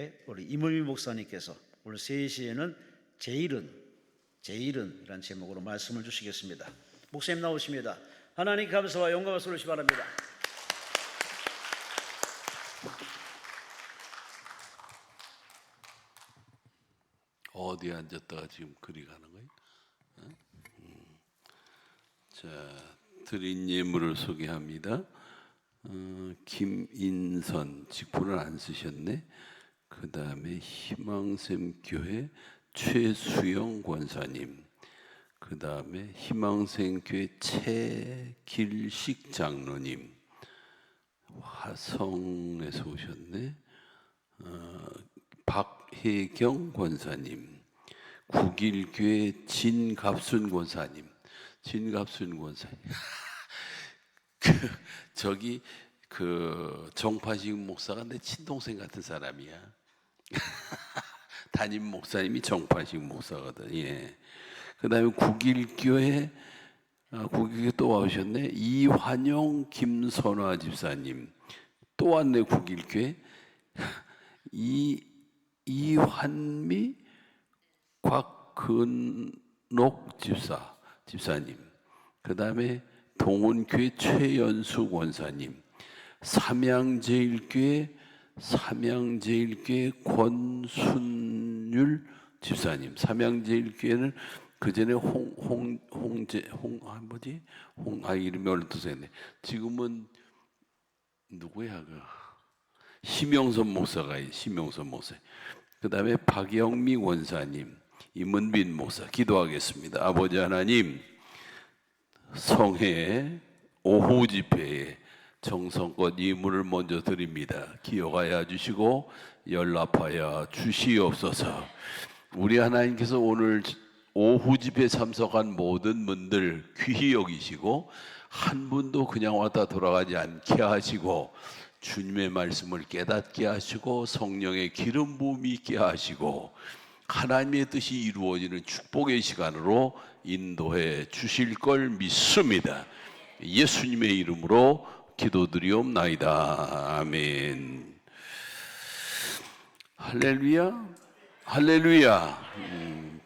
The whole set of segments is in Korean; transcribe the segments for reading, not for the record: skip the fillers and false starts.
교회 우리 이물미 목사님께서 오늘 3시에는 제일은이라는 제목으로 말씀을 주시겠습니다. 목사님 나오십니다. 하나님 감사와 영광을 소리시 바랍니다. 어디에 앉았다가 지금 그리 가는 거예요? 자, 드린 예물을 소개합니다. 김인선, 직분을 안 쓰셨네. 그 다음에 희망샘 교회 최수영 권사님, 그 다음에 희망샘 교회 최길식 장로님, 화성에서 오셨네. 박혜경 권사님, 국일교회 진갑순 권사님, 진갑순 권사님. 저기 정파식 목사가 내 친동생 같은 사람이야. 담임 목사님이 정파식 목사거든. 예. 그다음에 국일교회 또 와오셨네. 이환영 김선화 집사님 또 왔네. 국일교회 이환미 곽근옥 집사님, 그 다음에 동원교회 최연수 권사님, 삼양제일교회 권순율 집사님. 삼양제일교회는 그 전에 이름이 얼핏했네. 지금은 누구야 심영선 목사가 심영선 목사. 그 다음에 박영미 권사님, 임은빈 목사. 기도하겠습니다. 아버지 하나님, 성회 오후 집회에 정성껏 예물을 먼저 드립니다. 기억하여 주시고 연락하여 주시옵소서. 우리 하나님께서 오늘 오후 집회에 참석한 모든 분들 귀히 여기시고 한 분도 그냥 왔다 돌아가지 않게 하시고 주님의 말씀을 깨닫게 하시고 성령의 기름 부음이 있게 하시고 하나님의 뜻이 이루어지는 축복의 시간으로 인도해 주실 걸 믿습니다. 예수님의 이름으로 기도드리옵나이다. 아멘. 할렐루야, 할렐루야.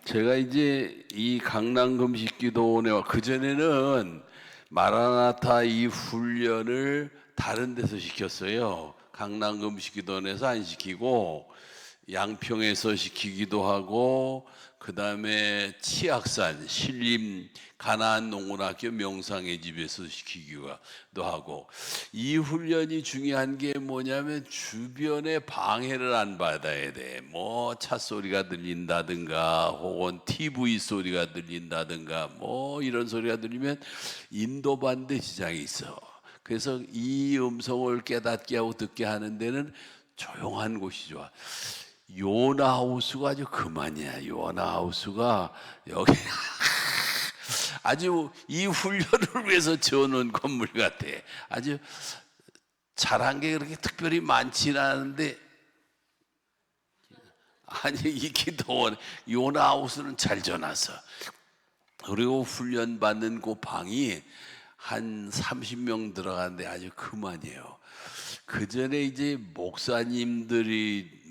제가 이제 이 강남 금식기도원에 그전에는 마라나타 이 훈련을 다른 데서 시켰어요. 강남 금식기도원에서 안 시키고 양평에서 시키기도 하고, 그 다음에 치악산 신림 가나안 농군학교 명상의 집에서 시키기도 하고. 이 훈련이 중요한 게 뭐냐면 주변에 방해를 안 받아야 돼. 뭐 차 소리가 들린다든가 혹은 TV 소리가 들린다든가 뭐 이런 소리가 들리면 인도반대 지장이 있어. 그래서 이 음성을 깨닫게 하고 듣게 하는 데는 조용한 곳이 좋아. 요나하우스가 아주 그만이야. 요나하우스가 여기 아주 이 훈련을 위해서 지어놓은 건물 같아. 아주 잘한 게 그렇게 특별히 많지는 않은데, 아니 이 기도원 요나하우스는 잘 지어놨어. 그리고 훈련 받는 그 방이 한 30명 들어가는데 아주 그만이에요. 그 전에 이제 목사님들이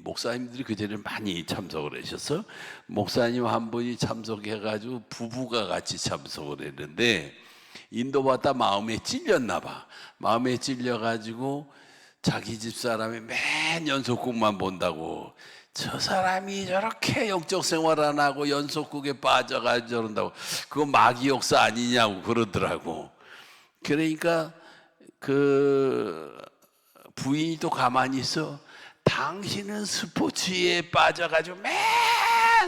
그 전에 많이 참석을 하셨어. 목사님 한 분이 참석해가지고 부부가 같이 참석을 했는데 인도받다 마음에 찔렸나 봐. 마음에 찔려가지고 자기 집 사람이 맨 연속국만 본다고, 저 사람이 저렇게 영적 생활 안 하고 연속국에 빠져가지고 저런다고, 그거 마귀 역사 아니냐고 그러더라고. 그러니까 그 부인이 또 가만히 있어. 당신은 스포츠에 빠져가지고 맨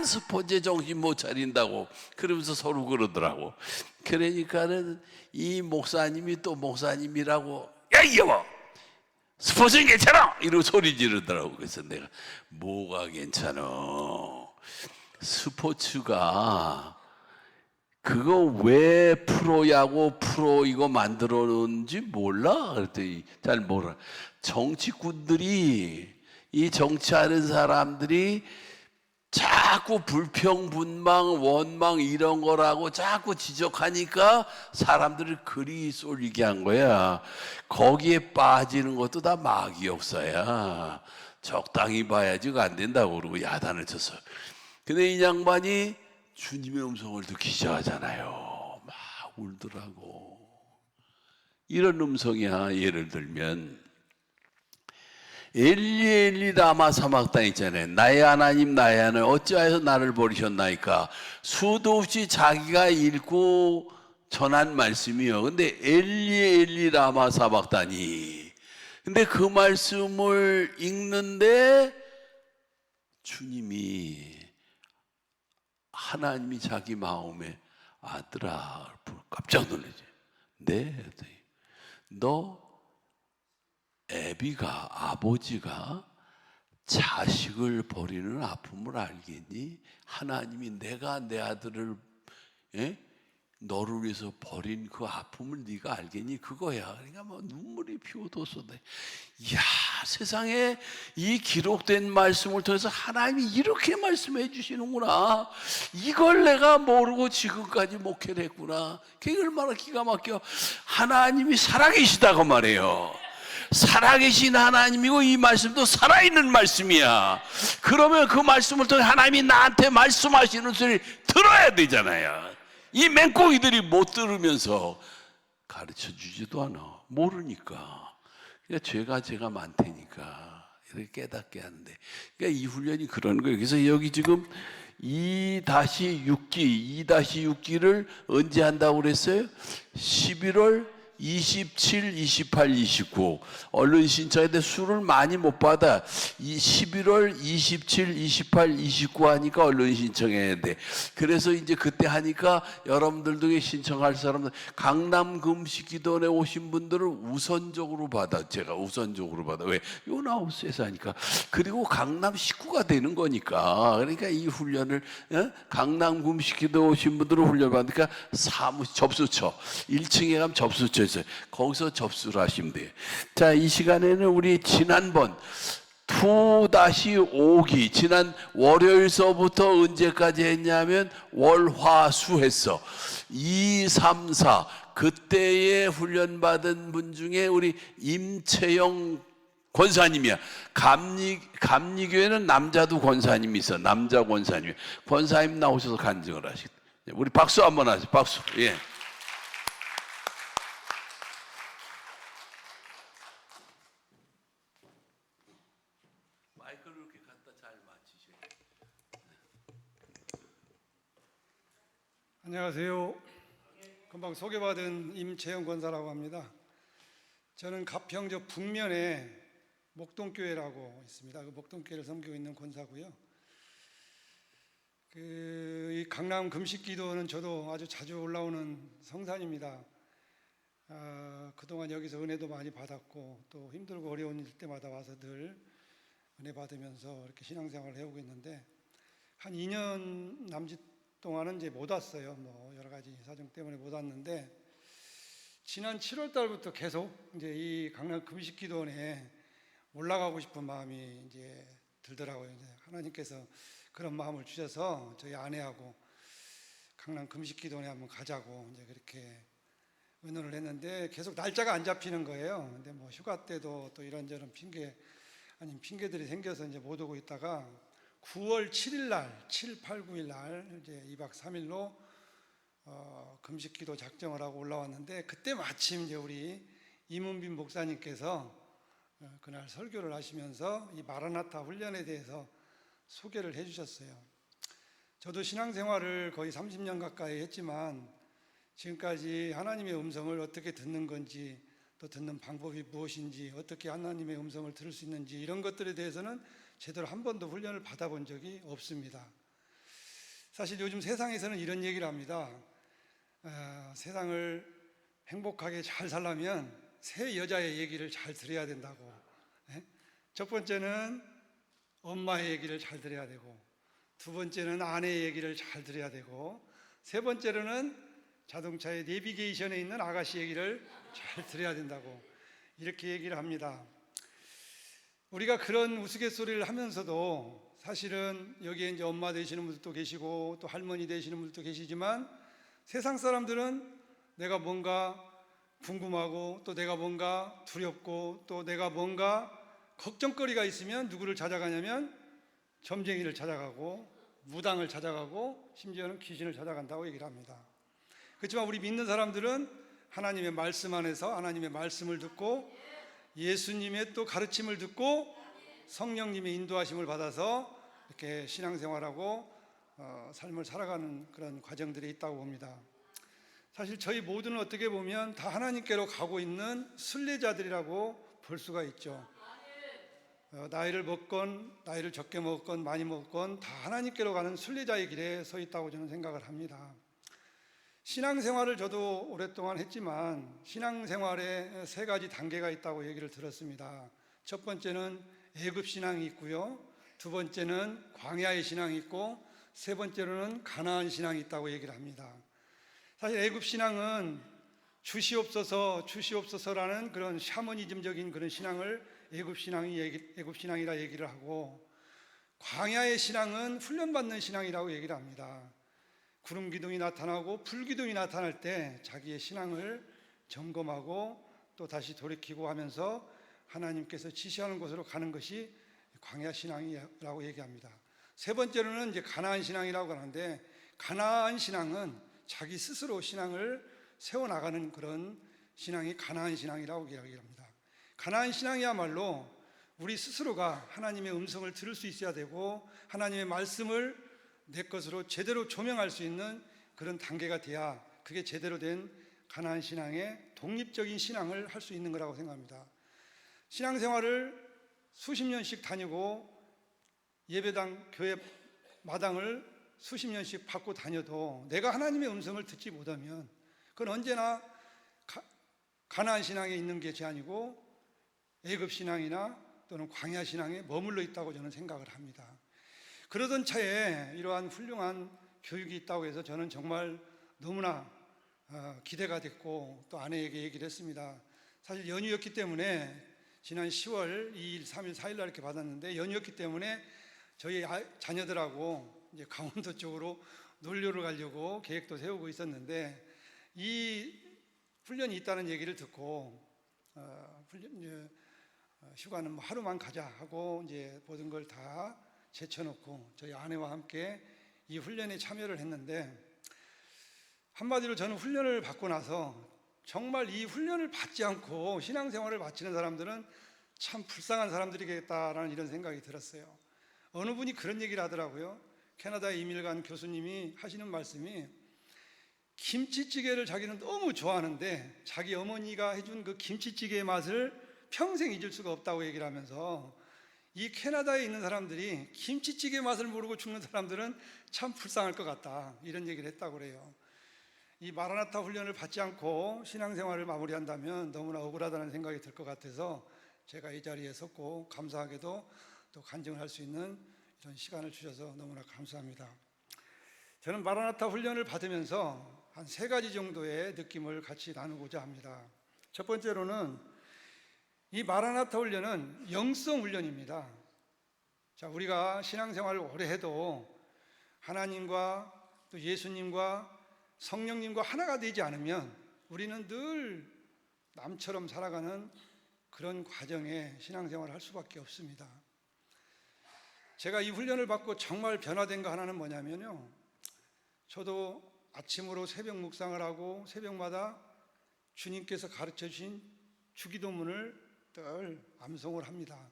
스포츠에 정신 못 차린다고 그러면서 서로 그러더라고. 그러니까는 이 목사님이 또 목사님이라고, 야 이거 스포츠는 괜찮아 이러고 소리 지르더라고. 그래서 내가 뭐가 괜찮아? 스포츠가 그거 왜 프로야구 프로 이거 만들어 놓은지 몰라? 그랬더니 잘 몰라. 정치꾼들이, 이 정치하는 사람들이 자꾸 불평분망 원망 이런 거라고 자꾸 지적하니까 사람들을 그리 쏠리게 한 거야. 거기에 빠지는 것도 다 마귀 역사야. 적당히 봐야지가 안 된다고 그러고 야단을 쳤어. 근데 이 양반이 주님의 음성을 듣기 시작하잖아요. 막 울더라고. 이런 음성이야. 예를 들면 엘리 엘리 라마 사막단 있잖아요. 나의 하나님 나의 하나님 어찌하여서 나를 버리셨나이까. 수도 없이 자기가 읽고 전한 말씀이요. 근데 엘리 엘리 라마 사막단이, 근데 그 말씀을 읽는데 주님이, 하나님이 자기 마음에 아들아, 깜짝 놀라지. 네, 너 애비가, 아버지가 자식을 버리는 아픔을 알겠니? 하나님이 내가 내 아들을 너를 위해서 버린 그 아픔을 네가 알겠니? 그거야. 그러니까 뭐 눈물이 피어들었어. 이야, 세상에 이 기록된 말씀을 통해서 하나님이 이렇게 말씀해 주시는구나. 이걸 내가 모르고 지금까지 목회를 했구나. 그게 얼마나 기가 막혀. 하나님이 살아계시다고 말해요. 살아계신 하나님이고 이 말씀도 살아있는 말씀이야. 그러면 그 말씀을 통해 하나님이 나한테 말씀하시는 소리를 들어야 되잖아요. 이 맹꽁이들이 못 들으면서 가르쳐 주지도 않아. 모르니까. 그러니까 제가 많다니까 이렇게 깨닫게 하는데, 그러니까 이 훈련이 그런 거예요. 그래서 여기 지금 2-6기를 언제 한다고 그랬어요? 11월 27, 28, 29 언론 신청인데 수를 많이 못 받아. 11월 27, 28, 29 하니까 언론 신청해야 돼. 그래서 이제 그때 하니까 여러분들도 신청할 사람들, 강남 금식기도원에 오신 분들을 우선적으로 받아. 제가 우선적으로 받아. 왜? 요나우스에서 하니까. 그리고 강남 식구가 되는 거니까. 그러니까 이 훈련을 강남 금식기도 오신 분들을 훈련 받으니까 접수처 1층에 가면 접수처 있어요. 거기서 접수를 하시면 돼요. 자, 이 시간에는 우리 지난번 2-5기 지난 월요일서부터 언제까지 했냐면 월화수 했어. 2, 3, 4 그때에 훈련받은 분 중에 우리 임채영 권사님이야. 감리교회는 남자도 권사님이 있어. 남자 권사님. 권사님 나오셔서 간증을 하시. 우리 박수 한번 하세요. 박수. 예. 마이크를 이렇게 갖다 잘 맞추세요. 안녕하세요. 금방 소개받은 임채영 권사라고 합니다. 저는 가평저 북면에 목동교회라고 있습니다. 그 목동교회를 섬기고 있는 권사고요. 이 강남 금식기도는 저도 아주 자주 올라오는 성산입니다. 그동안 여기서 은혜도 많이 받았고 또 힘들고 어려운 일 때마다 와서 늘 은혜 받으면서 이렇게 신앙생활을 해오고 있는데, 한 2년 남짓 동안은 이제 못 왔어요. 뭐 여러 가지 사정 때문에 못 왔는데, 지난 7월 달부터 계속 이제 이 강남 금식기도원에 올라가고 싶은 마음이 이제 들더라고요. 이제 하나님께서 그런 마음을 주셔서 저희 아내하고 강남 금식기도원에 한번 가자고 이제 그렇게 의논을 했는데, 계속 날짜가 안 잡히는 거예요. 근데 뭐 휴가 때도 또 이런저런 핑계들이 생겨서 이제 못 오고 있다가 9월 7일 날, 7, 8, 9일 날 이제 2박 3일로 금식기도 작정을 하고 올라왔는데, 그때 마침 이제 우리 이문빈 목사님께서 그날 설교를 하시면서 이 마라나타 훈련에 대해서 소개를 해주셨어요. 저도 신앙생활을 거의 30년 가까이 했지만 지금까지 하나님의 음성을 어떻게 듣는 건지, 또 듣는 방법이 무엇인지, 어떻게 하나님의 음성을 들을 수 있는지, 이런 것들에 대해서는 제대로 한 번도 훈련을 받아본 적이 없습니다. 사실 요즘 세상에서는 이런 얘기를 합니다. 세상을 행복하게 잘 살려면 세 여자의 얘기를 잘 들어야 된다고. 첫 번째는 엄마의 얘기를 잘 들어야 되고, 두 번째는 아내의 얘기를 잘 들어야 되고, 세 번째로는 자동차의 내비게이션에 있는 아가씨 얘기를 잘 들어야 된다고 이렇게 얘기를 합니다. 우리가 그런 우스갯소리를 하면서도 사실은 여기에 이제 엄마 되시는 분들도 계시고 또 할머니 되시는 분들도 계시지만, 세상 사람들은 내가 뭔가 궁금하고 또 내가 뭔가 두렵고 또 내가 뭔가 걱정거리가 있으면 누구를 찾아가냐면 점쟁이를 찾아가고 무당을 찾아가고 심지어는 귀신을 찾아간다고 얘기를 합니다. 그렇지만 우리 믿는 사람들은 하나님의 말씀 안에서 하나님의 말씀을 듣고 예수님의 또 가르침을 듣고 성령님의 인도하심을 받아서 이렇게 신앙생활하고 삶을 살아가는 그런 과정들이 있다고 봅니다. 사실 저희 모두는 어떻게 보면 다 하나님께로 가고 있는 순례자들이라고 볼 수가 있죠. 나이를 먹건 나이를 적게 먹건 많이 먹건 다 하나님께로 가는 순례자의 길에 서 있다고 저는 생각을 합니다. 신앙생활을 저도 오랫동안 했지만 신앙생활에 세 가지 단계가 있다고 얘기를 들었습니다. 첫 번째는 애굽신앙이 있고요, 두 번째는 광야의 신앙이 있고, 세 번째로는 가나안 신앙이 있다고 얘기를 합니다. 사실 애굽신앙은 주시옵소서라는 그런 샤머니즘적인 그런 신앙을 애굽신앙이라 얘기를 하고, 광야의 신앙은 훈련받는 신앙이라고 얘기를 합니다. 구름 기둥이 나타나고 불 기둥이 나타날 때 자기의 신앙을 점검하고 또 다시 돌이키고 하면서 하나님께서 지시하는 곳으로 가는 것이 광야 신앙이라고 얘기합니다. 세 번째로는 이제 가나안 신앙이라고 하는데, 가나안 신앙은 자기 스스로 신앙을 세워나가는 그런 신앙이 가나안 신앙이라고 얘기합니다. 가나안 신앙이야말로 우리 스스로가 하나님의 음성을 들을 수 있어야 되고 하나님의 말씀을 내 것으로 제대로 조명할 수 있는 그런 단계가 돼야 그게 제대로 된 가나안 신앙의 독립적인 신앙을 할 수 있는 거라고 생각합니다. 신앙생활을 수십 년씩 다니고 예배당, 교회 마당을 수십 년씩 받고 다녀도 내가 하나님의 음성을 듣지 못하면 그건 언제나 가나안 신앙에 있는 것이 아니고 애굽 신앙이나 또는 광야 신앙에 머물러 있다고 저는 생각을 합니다. 그러던 차에 이러한 훌륭한 교육이 있다고 해서 저는 정말 너무나 기대가 됐고 또 아내에게 얘기를 했습니다. 사실 연휴였기 때문에 지난 10월 2일, 3일, 4일 날 이렇게 받았는데 연휴였기 때문에 저희 자녀들하고 이제 강원도 쪽으로 놀러를 가려고 계획도 세우고 있었는데 이 훈련이 있다는 얘기를 듣고 휴가는 뭐 하루만 가자 하고 이제 모든 걸 다 제쳐놓고 저희 아내와 함께 이 훈련에 참여를 했는데, 한마디로 저는 훈련을 받고 나서 정말 이 훈련을 받지 않고 신앙생활을 마치는 사람들은 참 불쌍한 사람들이겠다라는 이런 생각이 들었어요. 어느 분이 그런 얘기를 하더라고요. 캐나다의 이민을 간 교수님이 하시는 말씀이, 김치찌개를 자기는 너무 좋아하는데 자기 어머니가 해준 그 김치찌개의 맛을 평생 잊을 수가 없다고 얘기를 하면서, 이 캐나다에 있는 사람들이 김치찌개 맛을 모르고 죽는 사람들은 참 불쌍할 것 같다, 이런 얘기를 했다고 그래요. 이 마라나타 훈련을 받지 않고 신앙생활을 마무리한다면 너무나 억울하다는 생각이 들 것 같아서 제가 이 자리에 섰고, 감사하게도 또 간증을 할 수 있는 이런 시간을 주셔서 너무나 감사합니다. 저는 마라나타 훈련을 받으면서 한 세 가지 정도의 느낌을 같이 나누고자 합니다. 첫 번째로는 이 마라나타 훈련은 영성 훈련입니다. 자, 우리가 신앙생활을 오래 해도 하나님과 또 예수님과 성령님과 하나가 되지 않으면 우리는 늘 남처럼 살아가는 그런 과정에 신앙생활을 할 수밖에 없습니다. 제가 이 훈련을 받고 정말 변화된 거 하나는 뭐냐면요, 저도 아침으로 새벽 묵상을 하고 새벽마다 주님께서 가르쳐 주신 주기도문을 늘 암송을 합니다.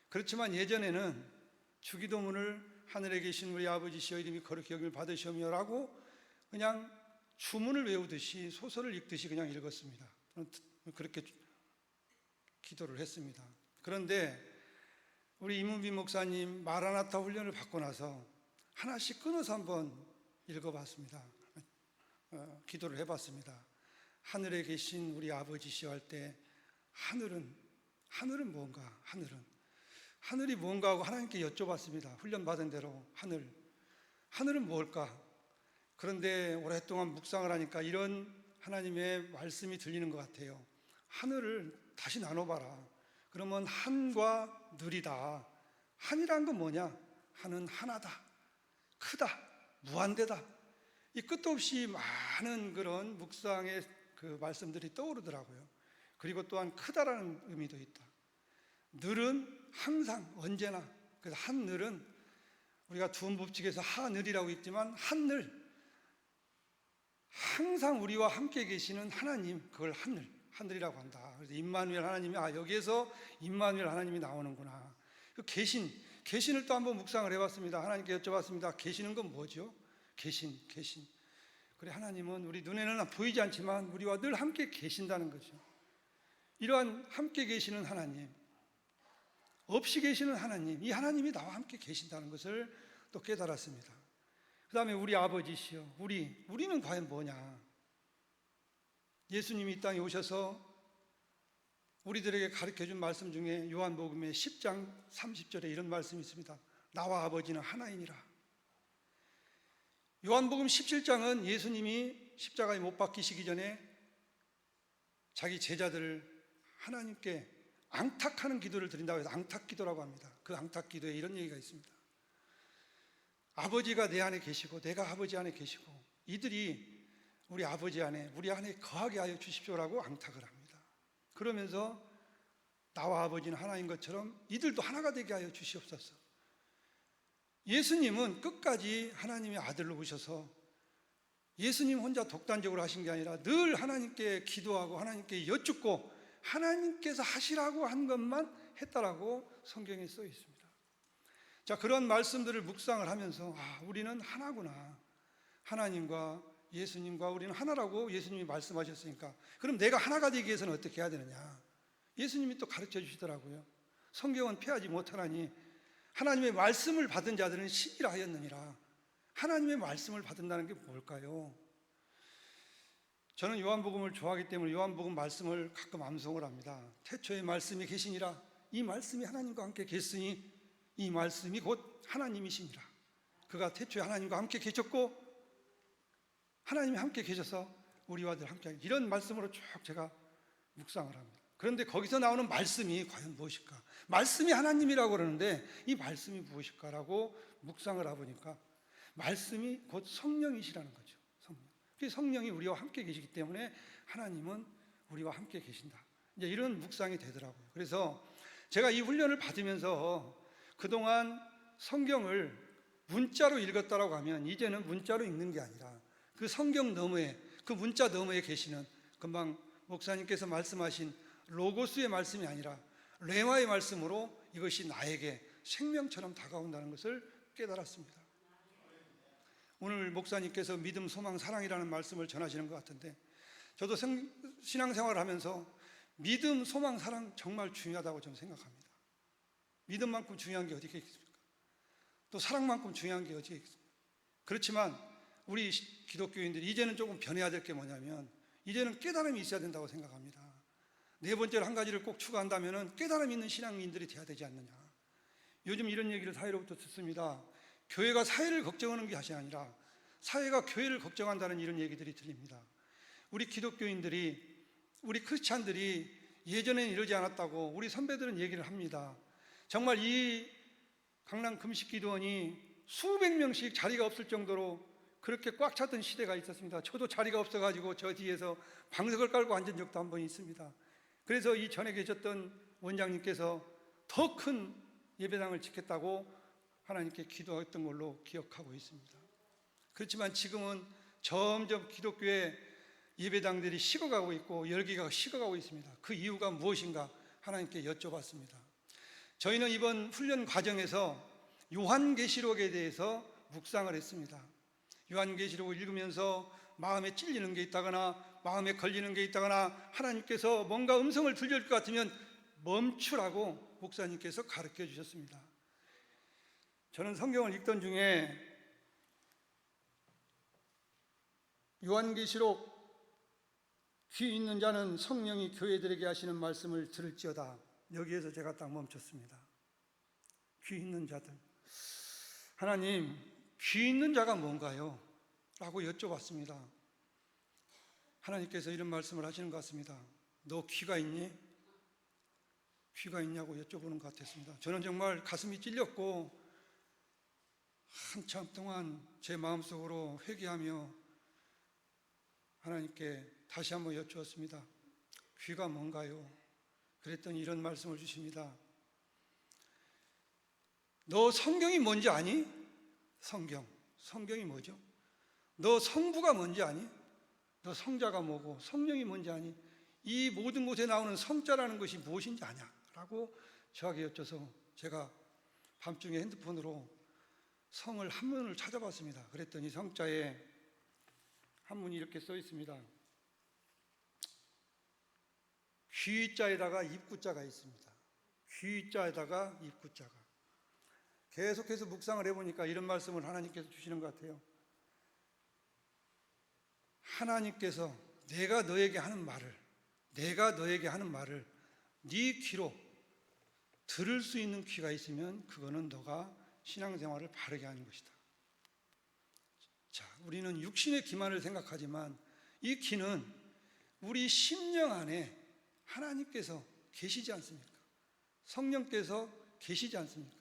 그렇지만 예전에는 주기도문을 하늘에 계신 우리 아버지시여 이름이 거룩히 여김을 받으시오며라고 그냥 주문을 외우듯이 소설을 읽듯이 그냥 읽었습니다. 그렇게 기도를 했습니다. 그런데 우리 이문빈 목사님 마라나타 훈련을 받고 나서 하나씩 끊어서 한번 읽어봤습니다. 기도를 해봤습니다. 하늘에 계신 우리 아버지시여 할 때 하늘은 뭔가, 하늘이 뭔가 하고 하나님께 여쭤봤습니다. 훈련받은 대로 하늘은 뭘까? 그런데 오랫동안 묵상을 하니까 이런 하나님의 말씀이 들리는 것 같아요. 하늘을 다시 나눠봐라. 그러면 한과 늘이다. 한이란 건 뭐냐? 한은 하나다, 크다, 무한대다. 이 끝도 없이 많은 그런 묵상의 그 말씀들이 떠오르더라고요. 그리고 또한 크다라는 의미도 있다. 늘은 항상 언제나, 그래서 한늘은 우리가 두음법칙에서 하늘이라고 있지만 한늘, 항상 우리와 함께 계시는 하나님, 그걸 하늘이라고 한다. 그래서 임마누엘 하나님이, 여기에서 임마누엘 하나님이 나오는구나. 그 계신을 또 한번 묵상을 해봤습니다. 하나님께 여쭤봤습니다. 계시는 건 뭐죠? 계신. 그래, 하나님은 우리 눈에는 보이지 않지만 우리와 늘 함께 계신다는 거죠. 이러한 함께 계시는 하나님, 없이 계시는 하나님, 이 하나님이 나와 함께 계신다는 것을 또 깨달았습니다. 그 다음에 우리 아버지시여, 우리는 과연 뭐냐? 예수님이 이 땅에 오셔서 우리들에게 가르쳐준 말씀 중에 요한복음의 10장 30절에 이런 말씀이 있습니다. 나와 아버지는 하나이니라. 요한복음 17장은 예수님이 십자가에 못 박히시기 전에 자기 제자들을 하나님께 앙탁하는 기도를 드린다고 해서 앙탁기도라고 합니다. 그 앙탁기도에 이런 얘기가 있습니다. 아버지가 내 안에 계시고 내가 아버지 안에 계시고 이들이 우리 아버지 안에, 우리 안에 거하게 하여 주십시오라고 앙탁을 합니다. 그러면서 나와 아버지는 하나인 것처럼 이들도 하나가 되게 하여 주시옵소서. 예수님은 끝까지 하나님의 아들로 오셔서 예수님 혼자 독단적으로 하신 게 아니라 늘 하나님께 기도하고 하나님께 여쭙고 하나님께서 하시라고 한 것만 했다라고 성경에 써 있습니다. 자, 그런 말씀들을 묵상을 하면서 우리는 하나구나. 하나님과 예수님과 우리는 하나라고 예수님이 말씀하셨으니까 그럼 내가 하나가 되기 위해서는 어떻게 해야 되느냐? 예수님이 또 가르쳐 주시더라고요. 성경은 폐하지 못하나니 하나님의 말씀을 받은 자들은 시기라 하였느니라. 하나님의 말씀을 받는다는 게 뭘까요? 저는 요한복음을 좋아하기 때문에 요한복음 말씀을 가끔 암송을 합니다. 태초에 말씀이 계시니라. 이 말씀이 하나님과 함께 계시니 이 말씀이 곧 하나님이시니라. 그가 태초에 하나님과 함께 계셨고 하나님이 함께 계셔서 우리와 늘 함께, 이런 말씀으로 쭉 제가 묵상을 합니다. 그런데 거기서 나오는 말씀이 과연 무엇일까? 말씀이 하나님이라고 그러는데 이 말씀이 무엇일까라고 묵상을 해보니까 말씀이 곧 성령이시라는 거죠. 성령이 우리와 함께 계시기 때문에 하나님은 우리와 함께 계신다. 이제 이런 묵상이 되더라고요. 그래서 제가 이 훈련을 받으면서 그동안 성경을 문자로 읽었다라고 하면 이제는 문자로 읽는 게 아니라 그 성경 너머에, 그 문자 너머에 계시는 금방 목사님께서 말씀하신 로고스의 말씀이 아니라 레마의 말씀으로 이것이 나에게 생명처럼 다가온다는 것을 깨달았습니다. 오늘 목사님께서 믿음, 소망, 사랑이라는 말씀을 전하시는 것 같은데 저도 신앙생활을 하면서 믿음, 소망, 사랑 정말 중요하다고 저는 생각합니다. 믿음만큼 중요한 게 어디 있습니까? 또 사랑만큼 중요한 게 어디 있습니까? 그렇지만 우리 기독교인들이 이제는 조금 변해야 될 게 뭐냐면 이제는 깨달음이 있어야 된다고 생각합니다. 네 번째로 한 가지를 꼭 추가한다면 깨달음 있는 신앙인들이 돼야 되지 않느냐. 요즘 이런 얘기를 사회로부터 듣습니다. 교회가 사회를 걱정하는 것이 아니라 사회가 교회를 걱정한다는 이런 얘기들이 들립니다. 우리 기독교인들이, 우리 크리스찬들이 예전엔 이러지 않았다고 우리 선배들은 얘기를 합니다. 정말 이 강남 금식기도원이 수백 명씩 자리가 없을 정도로 그렇게 꽉 찼던 시대가 있었습니다. 저도 자리가 없어가지고 저 뒤에서 방석을 깔고 앉은 적도 한 번 있습니다. 그래서 이 전에 계셨던 원장님께서 더 큰 예배당을 짓겠다고 하나님께 기도했던 걸로 기억하고 있습니다. 그렇지만 지금은 점점 기독교의 예배당들이 식어가고 있고 열기가 식어가고 있습니다. 그 이유가 무엇인가 하나님께 여쭤봤습니다. 저희는 이번 훈련 과정에서 요한계시록에 대해서 묵상을 했습니다. 요한계시록을 읽으면서 마음에 찔리는 게 있다거나 마음에 걸리는 게 있다거나 하나님께서 뭔가 음성을 들려줄 것 같으면 멈추라고 목사님께서 가르쳐 주셨습니다. 저는 성경을 읽던 중에 요한계시록 귀 있는 자는 성령이 교회들에게 하시는 말씀을 들을지어다. 여기에서 제가 딱 멈췄습니다. 귀 있는 자들, 하나님, 귀 있는 자가 뭔가요? 라고 여쭤봤습니다. 하나님께서 이런 말씀을 하시는 것 같습니다. 너 귀가 있니? 귀가 있냐고 여쭤보는 것 같았습니다. 저는 정말 가슴이 찔렸고 한참 동안 제 마음속으로 회개하며 하나님께 다시 한번 여쭈었습니다. 귀가 뭔가요? 그랬더니 이런 말씀을 주십니다. 너 성경이 뭔지 아니? 성경이 뭐죠? 너 성부가 뭔지 아니? 너 성자가 뭐고 성령이 뭔지 아니? 이 모든 곳에 나오는 성자라는 것이 무엇인지 아냐? 라고 저에게 여쭤서 제가 밤중에 핸드폰으로 성을 한문을 찾아봤습니다. 그랬더니 성자에 한문이 이렇게 써 있습니다. 귀자에다가 입구자가 있습니다. 귀자에다가 입구자가. 계속해서 묵상을 해보니까 이런 말씀을 하나님께서 주시는 것 같아요. 하나님께서 내가 너에게 하는 말을 네 귀로 들을 수 있는 귀가 있으면 그거는 너가 신앙생활을 바르게 하는 것이다. 자, 우리는 육신의 귀만을 생각하지만 이 귀는 우리 심령 안에 하나님께서 계시지 않습니까? 성령께서 계시지 않습니까?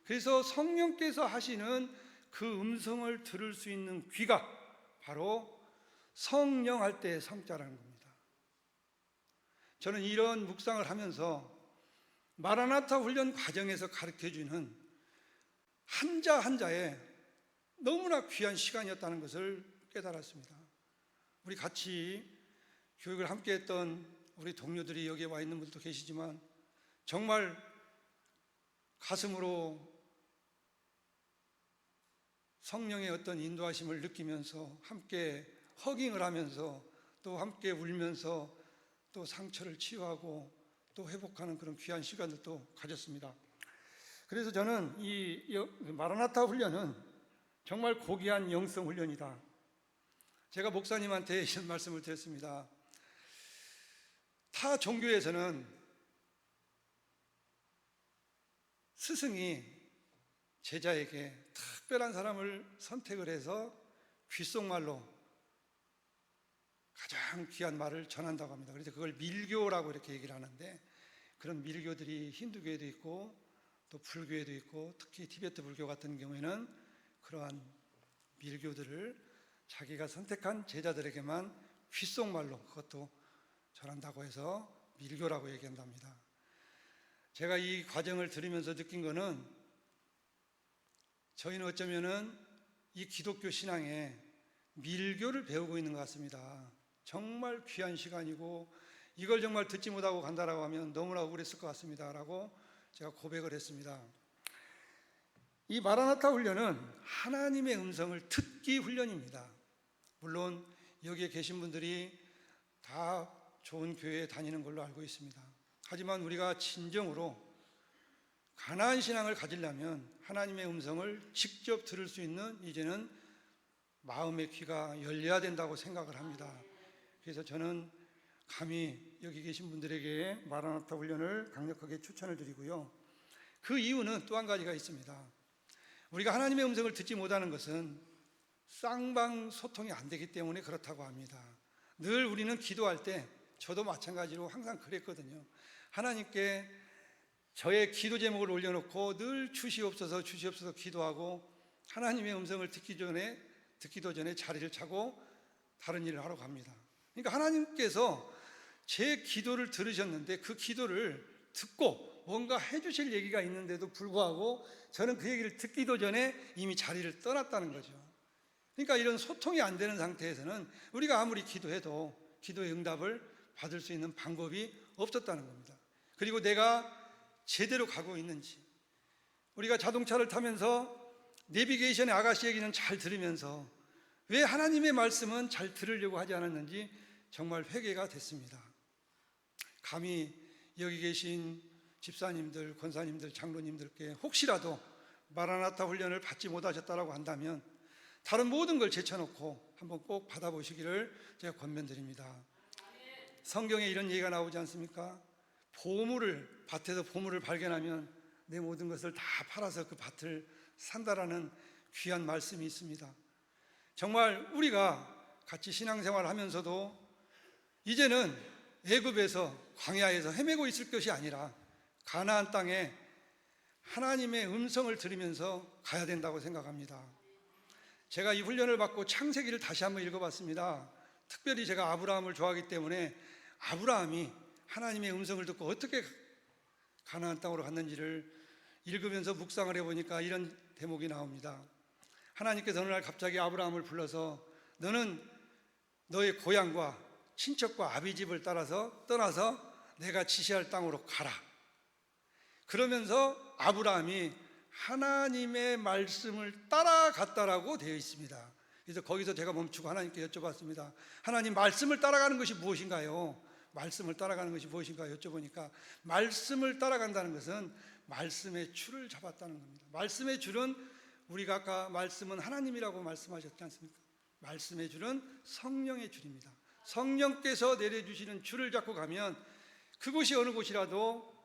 그래서 성령께서 하시는 그 음성을 들을 수 있는 귀가 바로 성령 할 때의 성자라는 겁니다. 저는 이런 묵상을 하면서 마라나타 훈련 과정에서 가르쳐주는 한자 한자에 너무나 귀한 시간이었다는 것을 깨달았습니다. 우리 같이 교육을 함께 했던 우리 동료들이 여기에 와 있는 분들도 계시지만 정말 가슴으로 성령의 어떤 인도하심을 느끼면서 함께 허깅을 하면서 또 함께 울면서 또 상처를 치유하고 또 회복하는 그런 귀한 시간들도 가졌습니다. 그래서 저는 이 마라나타 훈련은 정말 고귀한 영성 훈련이다. 제가 목사님한테 이런 말씀을 드렸습니다. 타 종교에서는 스승이 제자에게 특별한 사람을 선택을 해서 귓속말로 가장 귀한 말을 전한다고 합니다. 그래서 그걸 밀교라고 이렇게 얘기를 하는데 그런 밀교들이 힌두교에도 있고 또 불교에도 있고 특히 티베트 불교 같은 경우에는 그러한 밀교들을 자기가 선택한 제자들에게만 귓속말로 그것도 전한다고 해서 밀교라고 얘기한답니다. 제가 이 과정을 들으면서 느낀 거는 저희는 어쩌면은 이 기독교 신앙에 밀교를 배우고 있는 것 같습니다. 정말 귀한 시간이고 이걸 정말 듣지 못하고 간다라고 하면 너무나 억울했을 것 같습니다 라고 제가 고백을 했습니다. 이 마라나타 훈련은 하나님의 음성을 듣기 훈련입니다. 물론 여기에 계신 분들이 다 좋은 교회에 다니는 걸로 알고 있습니다. 하지만 우리가 진정으로 가나안 신앙을 가지려면 하나님의 음성을 직접 들을 수 있는 이제는 마음의 귀가 열려야 된다고 생각을 합니다. 그래서 저는 감히 여기 계신 분들에게 마라나타 훈련을 강력하게 추천을 드리고요. 그 이유는 또 한 가지가 있습니다. 우리가 하나님의 음성을 듣지 못하는 것은 쌍방 소통이 안 되기 때문에 그렇다고 합니다. 늘 우리는 기도할 때 저도 마찬가지로 항상 그랬거든요. 하나님께 저의 기도 제목을 올려놓고 늘 주시옵소서 주시옵소서 기도하고 하나님의 음성을 듣기도 전에 자리를 차고 다른 일을 하러 갑니다. 그러니까 하나님께서 제 기도를 들으셨는데 그 기도를 듣고 뭔가 해주실 얘기가 있는데도 불구하고 저는 그 얘기를 듣기도 전에 이미 자리를 떠났다는 거죠. 그러니까 이런 소통이 안 되는 상태에서는 우리가 아무리 기도해도 기도의 응답을 받을 수 있는 방법이 없었다는 겁니다. 그리고 내가 제대로 가고 있는지, 우리가 자동차를 타면서 내비게이션의 아가씨 얘기는 잘 들으면서 왜 하나님의 말씀은 잘 들으려고 하지 않았는지 정말 회개가 됐습니다. 감히 여기 계신 집사님들, 권사님들, 장로님들께 혹시라도 마라나타 훈련을 받지 못하셨다고 한다면 다른 모든 걸 제쳐놓고 한번 꼭 받아보시기를 제가 권면드립니다. 성경에 이런 얘기가 나오지 않습니까? 밭에서 보물을 발견하면 내 모든 것을 다 팔아서 그 밭을 산다라는 귀한 말씀이 있습니다. 정말 우리가 같이 신앙생활을 하면서도 이제는 애굽에서 광야에서 헤매고 있을 것이 아니라 가나안 땅에 하나님의 음성을 들으면서 가야 된다고 생각합니다. 제가 이 훈련을 받고 창세기를 다시 한번 읽어봤습니다. 특별히 제가 아브라함을 좋아하기 때문에 아브라함이 하나님의 음성을 듣고 어떻게 가나안 땅으로 갔는지를 읽으면서 묵상을 해보니까 이런 대목이 나옵니다. 하나님께서 어느 날 갑자기 아브라함을 불러서 너는 너의 고향과 친척과 아비집을 떠나서 내가 지시할 땅으로 가라. 그러면서 아브라함이 하나님의 말씀을 따라갔다라고 되어 있습니다. 그래서 거기서 제가 멈추고 하나님께 여쭤봤습니다. 하나님, 말씀을 따라가는 것이 무엇인가요? 말씀을 따라가는 것이 무엇인가 여쭤보니까 말씀을 따라간다는 것은 말씀의 줄을 잡았다는 겁니다. 말씀의 줄은 우리가 아까 말씀은 하나님이라고 말씀하셨지 않습니까? 말씀의 줄은 성령의 줄입니다. 성령께서 내려주시는 줄을 잡고 가면 그곳이 어느 곳이라도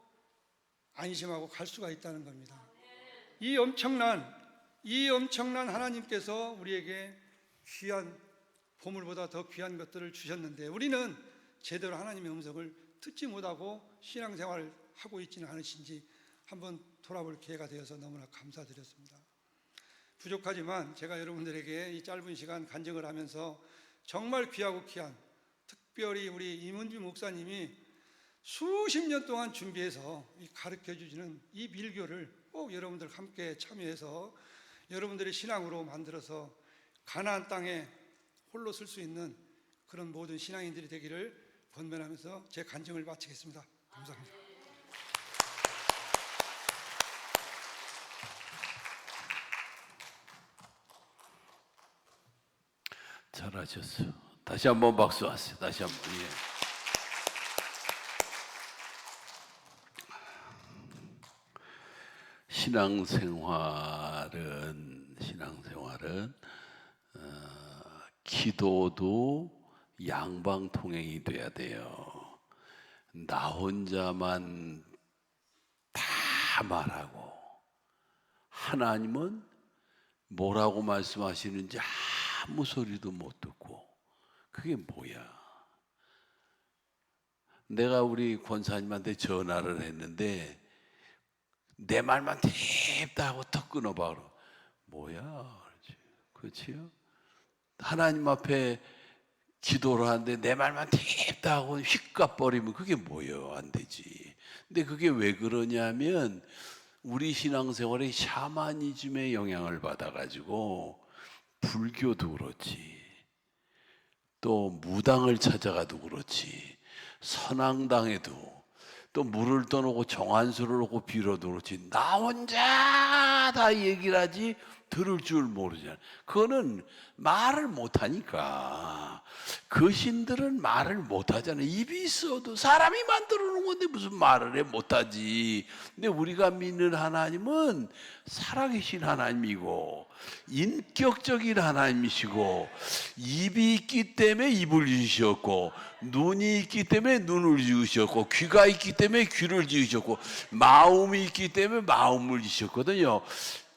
안심하고 갈 수가 있다는 겁니다. 이 엄청난 하나님께서 우리에게 귀한 보물보다 더 귀한 것들을 주셨는데 우리는 제대로 하나님의 음성을 듣지 못하고 신앙생활을 하고 있지는 않으신지 한번 돌아볼 기회가 되어서 너무나 감사드렸습니다. 부족하지만 제가 여러분들에게 이 짧은 시간 간증을 하면서 정말 귀하고 귀한, 특별히 우리 이문주 목사님이 수십 년 동안 준비해서 가르쳐 주시는 이 밀교를 꼭 여러분들 함께 참여해서 여러분들의 신앙으로 만들어서 가나안 땅에 홀로 쓸 수 있는 그런 모든 신앙인들이 되기를 번면하면서 제 간증을 마치겠습니다. 감사합니다. 잘하셨어요. 다시 한번 박수 하세요. 다시 한번. 예. 신앙생활은 기도도 양방통행이 돼야 돼요. 나 혼자만 다 말하고 하나님은 뭐라고 말씀하시는지 아무 소리도 못 듣고, 그게 뭐야? 내가 우리 권사님한테 전화를 했는데 내 말만 탭다 하고 턱 끊어봐. 뭐야? 그렇지요? 하나님 앞에 기도를 하는데 내 말만 탭다 하고 휙 가버리면 그게 뭐예요? 안 되지. 근데 그게 왜 그러냐면 우리 신앙생활에 샤머니즘의 영향을 받아가지고, 불교도 그렇지, 또 무당을 찾아가도 그렇지, 선앙당에도 또 물을 떠놓고 정한수를 놓고 빌어도 그렇지, 나 혼자 다 얘기를 하지 들을 줄 모르잖아. 그거는 말을 못하니까. 그 신들은 말을 못하잖아. 입이 있어도 사람이 만들어 놓은 건데 무슨 말을 해, 못하지. 근데 우리가 믿는 하나님은 살아계신 하나님이고 인격적인 하나님이시고, 입이 있기 때문에 입을 지으셨고, 눈이 있기 때문에 눈을 지으셨고, 귀가 있기 때문에 귀를 지으셨고, 마음이 있기 때문에 마음을 지으셨거든요.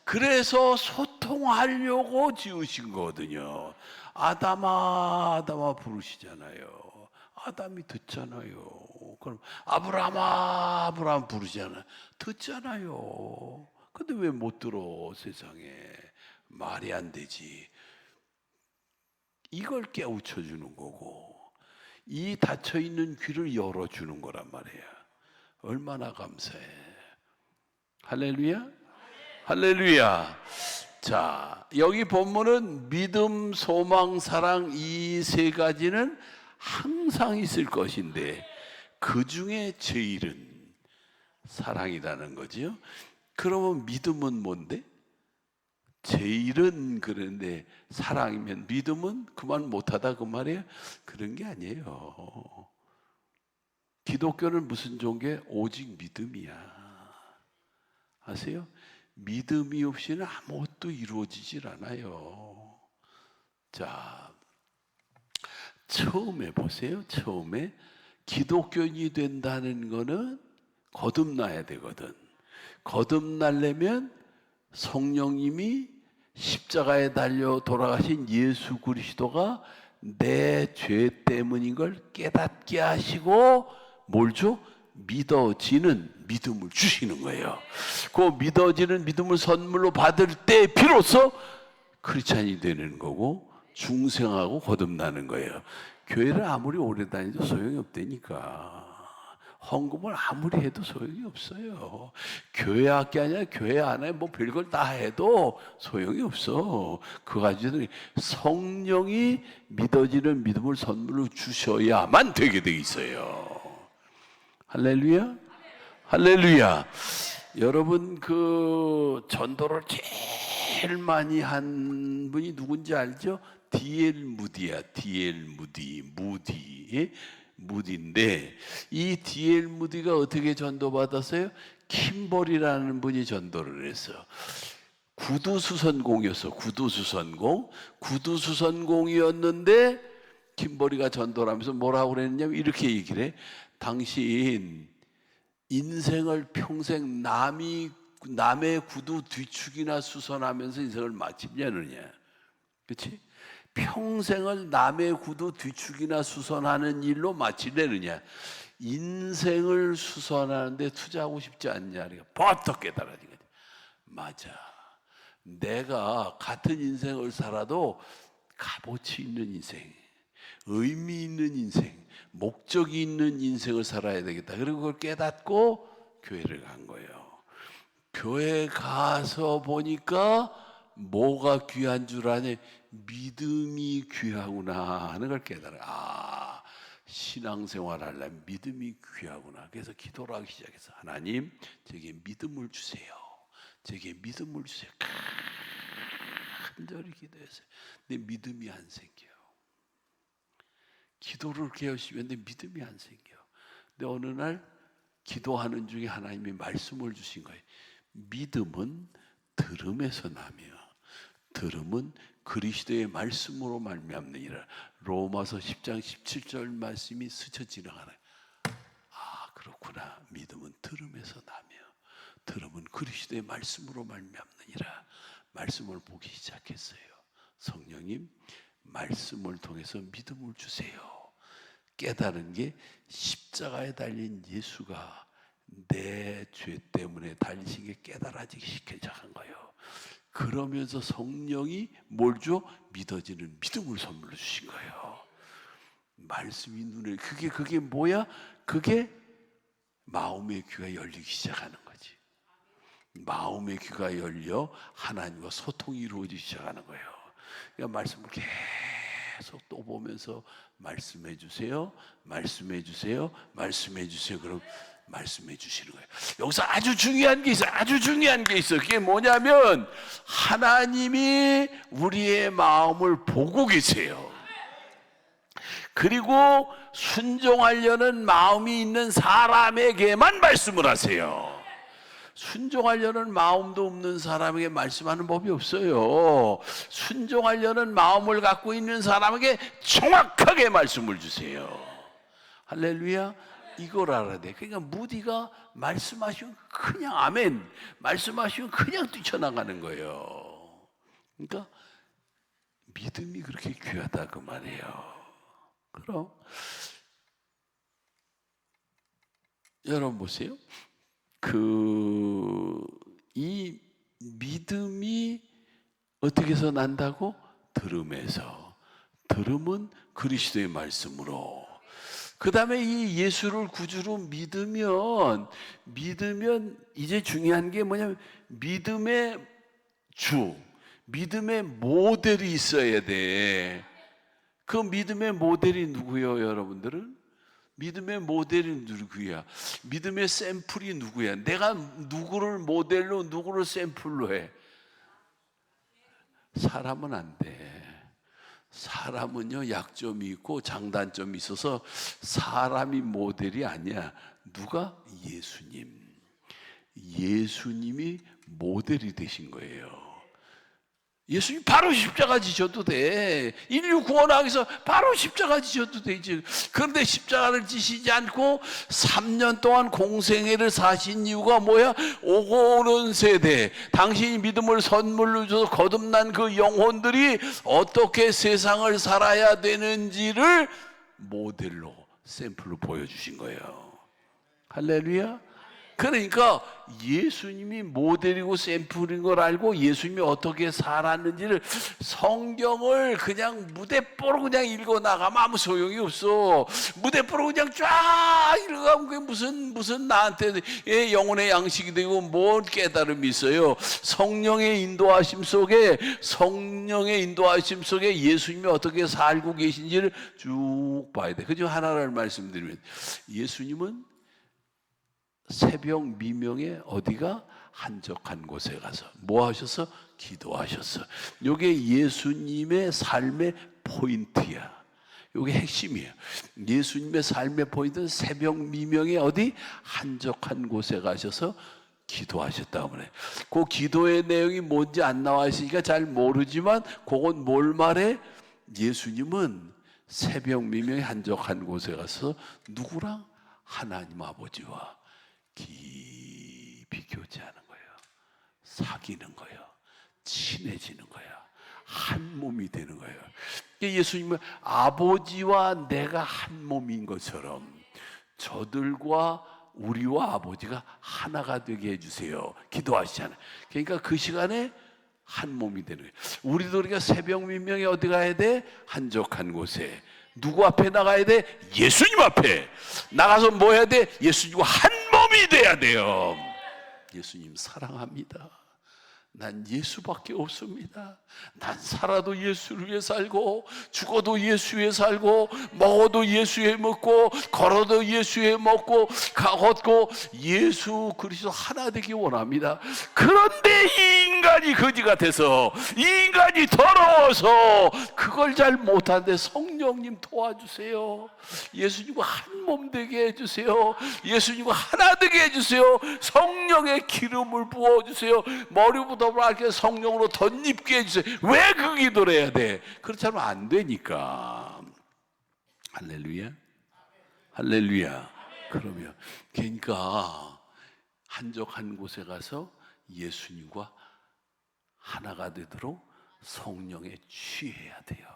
그래서 소통하려고 지으신 거거든요. 아담아 아담아 부르시잖아요. 아담이 듣잖아요. 그럼 아브라함아 아브라함 부르잖아요. 듣잖아요. 근데 왜 못 들어? 세상에 말이 안 되지. 이걸 깨우쳐 주는 거고, 이 닫혀 있는 귀를 열어 주는 거란 말이에요. 얼마나 감사해. 할렐루야. 할렐루야. 자, 여기 본문은 믿음, 소망, 사랑, 이 세 가지는 항상 있을 것인데 그 중에 제일은 사랑이라는 거지요. 그러면 믿음은 뭔데? 제일은 그런데 사랑이면 믿음은 그만 못하다 그 말이에요? 그런 게 아니에요. 기독교는 무슨 종교에 오직 믿음이야. 아세요? 믿음이 없이는 아무것도 이루어지질 않아요. 자, 처음에 보세요. 처음에 기독교인이 된다는 거는 거듭나야 되거든. 거듭나려면 성령님이 십자가에 달려 돌아가신 예수 그리스도가 내 죄 때문인 걸 깨닫게 하시고 뭘 줘? 믿어지는 믿음을 주시는 거예요. 그 믿어지는 믿음을 선물로 받을 때 비로소 크리스찬이 되는 거고 중생하고 거듭나는 거예요. 교회를 아무리 오래 다니도 소용이 없다니까. 헌금을 아무리 해도 소용이 없어요. 교회 학교 아니라 교회 안에 뭐 별걸 다 해도 소용이 없어. 그거 가지고 성령이 믿어지는 믿음을 선물로 주셔야만 되게 돼 있어요. 할렐루야? 할렐루야. 여러분 그 전도를 제일 많이 한 분이 누군지 알죠? D.L. 무디야. D.L. 무디인데 이 D.L. 무디가 어떻게 전도받았어요? 킴벌이라는 분이 전도를 했어요. 구두수선공이었어. 구두수선공이었는데 킴벌이가 전도를 하면서 뭐라고 그랬냐면 이렇게 얘기를 해. 당신 인생을 평생 남의 구두 뒤축이나 수선하면서 인생을 마치려느냐, 그렇지? 평생을 남의 구두 뒤축이나 수선하는 일로 마치려느냐, 인생을 수선하는데 투자하고 싶지 않냐. 그러니까 버떡 깨달아진 거지. 맞아. 내가 같은 인생을 살아도 값어치 있는 인생, 의미 있는 인생, 목적이 있는 인생을 살아야 되겠다. 그리고 그걸 깨닫고 교회를 간 거예요. 교회 가서 보니까 뭐가 귀한 줄 아니? 믿음이 귀하구나 하는 걸 깨달아요. 아, 신앙생활 하려면 믿음이 귀하구나. 그래서 기도를 하기 시작해서 하나님, 제게 믿음을 주세요. 제게 믿음을 주세요. 간절히 기도했어요. 근데 믿음이 안 생겨요. 기도를 그렇게 열심히 했는데 믿음이 안 생겨요. 근데 어느 날 기도하는 중에 하나님이 말씀을 주신 거예요. 믿음은 들음에서 나며 들음은 그리스도의 말씀으로 말미암느니라. 로마서 10장 17절 말씀이 스쳐 지나가네. 아, 그렇구나. 믿음은 들음에서 나며 들음은 그리스도의 말씀으로 말미암느니라. 말씀을 보기 시작했어요. 성령님, 말씀을 통해서 믿음을 주세요. 깨달은 게 십자가에 달린 예수가 내 죄 때문에 달리신 게 깨달아지기 시작한 거예요. 그러면서 성령이 뭘 줘? 믿어지는 믿음을 선물로 주신 거예요. 말씀이 눈에, 그게 뭐야? 그게 마음의 귀가 열리기 시작하는 거지. 마음의 귀가 열려 하나님과 소통이 이루어지기 시작하는 거예요. 그러니까 말씀을 계속 또 보면서 말씀해 주세요, 말씀해 주세요, 말씀해 주세요. 그럼 말씀해 주시는 거예요. 여기서 아주 중요한 게 있어요. 아주 중요한 게 있어요. 그게 뭐냐면 하나님이 우리의 마음을 보고 계세요. 그리고 순종하려는 마음이 있는 사람에게만 말씀을 하세요. 순종하려는 마음도 없는 사람에게 말씀하는 법이 없어요. 순종하려는 마음을 갖고 있는 사람에게 정확하게 말씀을 주세요. 할렐루야. 이걸 알아야 돼. 그러니까 무디가 말씀하시면 그냥 아멘, 말씀하시면 그냥 뛰쳐나가는 거예요. 그러니까 믿음이 그렇게 귀하다 그 말이에요. 그럼 여러분 보세요. 이 믿음이 어떻게 해서 난다고? 들음에서. 들음은 그리스도의 말씀으로. 그 다음에 이 예수를 구주로 믿으면 이제 중요한 게 뭐냐면 믿음의 주, 믿음의 모델이 있어야 돼. 그 믿음의 모델이 누구예요, 여러분들은? 믿음의 모델이 누구야? 믿음의 샘플이 누구야? 내가 누구를 모델로, 누구를 샘플로 해? 사람은 안 돼. 사람은요, 약점이 있고 장단점이 있어서 사람이 모델이 아니야. 누가? 예수님. 예수님이 모델이 되신 거예요. 예수님 바로 십자가 지셔도 돼. 인류 구원하기 위해서 바로 십자가 지셔도 되지. 그런데 십자가를 지시지 않고 3년 동안 공생애를 사신 이유가 뭐야? 오고 오는 세대, 당신이 믿음을 선물로 줘서 거듭난 그 영혼들이 어떻게 세상을 살아야 되는지를 모델로, 샘플로 보여주신 거예요. 할렐루야. 그러니까 예수님이 모델이고 샘플인 걸 알고 예수님이 어떻게 살았는지를 성경을 그냥 무대뽀로 그냥 읽어 나가면 아무 소용이 없어. 무대뽀로 그냥 쫙 읽어가면 그게 무슨 나한테 영혼의 양식이 되고 뭔 깨달음이 있어요. 성령의 인도하심 속에 예수님이 어떻게 살고 계신지를 쭉 봐야 돼. 그중 하나를 말씀드리면 예수님은 새벽 미명에 어디가 한적한 곳에 가서 뭐 하셔서? 기도하셨어. 이게 예수님의 삶의 포인트야. 이게 핵심이에요. 예수님의 삶의 포인트는 새벽 미명에 어디? 한적한 곳에 가셔서 기도하셨다고 그래. 그 기도의 내용이 뭔지 안 나와 있으니까 잘 모르지만 그건 뭘 말해? 예수님은 새벽 미명에 한적한 곳에 가서 누구랑? 하나님 아버지와 깊이 교제하는 거예요. 사귀는 거예요. 친해지는 거예요. 한 몸이 되는 거예요. 예수님은 아버지와 내가 한 몸인 것처럼 저들과 우리와 아버지가 하나가 되게 해주세요. 기도하시잖아요. 그러니까 그 시간에 한 몸이 되는 거예요. 우리도 그러니까 새벽 민명에 어디 가야 돼? 한적한 곳에. 누구 앞에 나가야 돼? 예수님 앞에 나가서 뭐 해야 돼? 예수님과 한 몸이 돼야 돼요. 예수님 사랑합니다. 난 예수밖에 없습니다. 난 살아도 예수를 위해 살고 죽어도 예수 위해 살고 먹어도 예수 위해 먹고 걸어도 예수 위해 먹고 걷고 예수 그리스도 하나 되기 원합니다. 그런데 이 인간이 거지 같아서 이 인간이 더러워서 그걸 잘 못하는데 성령님 도와주세요. 예수님과 한 몸 되게 해주세요. 예수님과 하나 되게 해주세요. 성령의 기름을 부어주세요. 머리부터 이렇게 성령으로 덧입게 해주세요. 왜 그 기도를 해야 돼? 그렇지 않으면 안 되니까. 할렐루야. 할렐루야. 그러면 그러니까 한적한 곳에 가서 예수님과 하나가 되도록 성령에 취해야 돼요.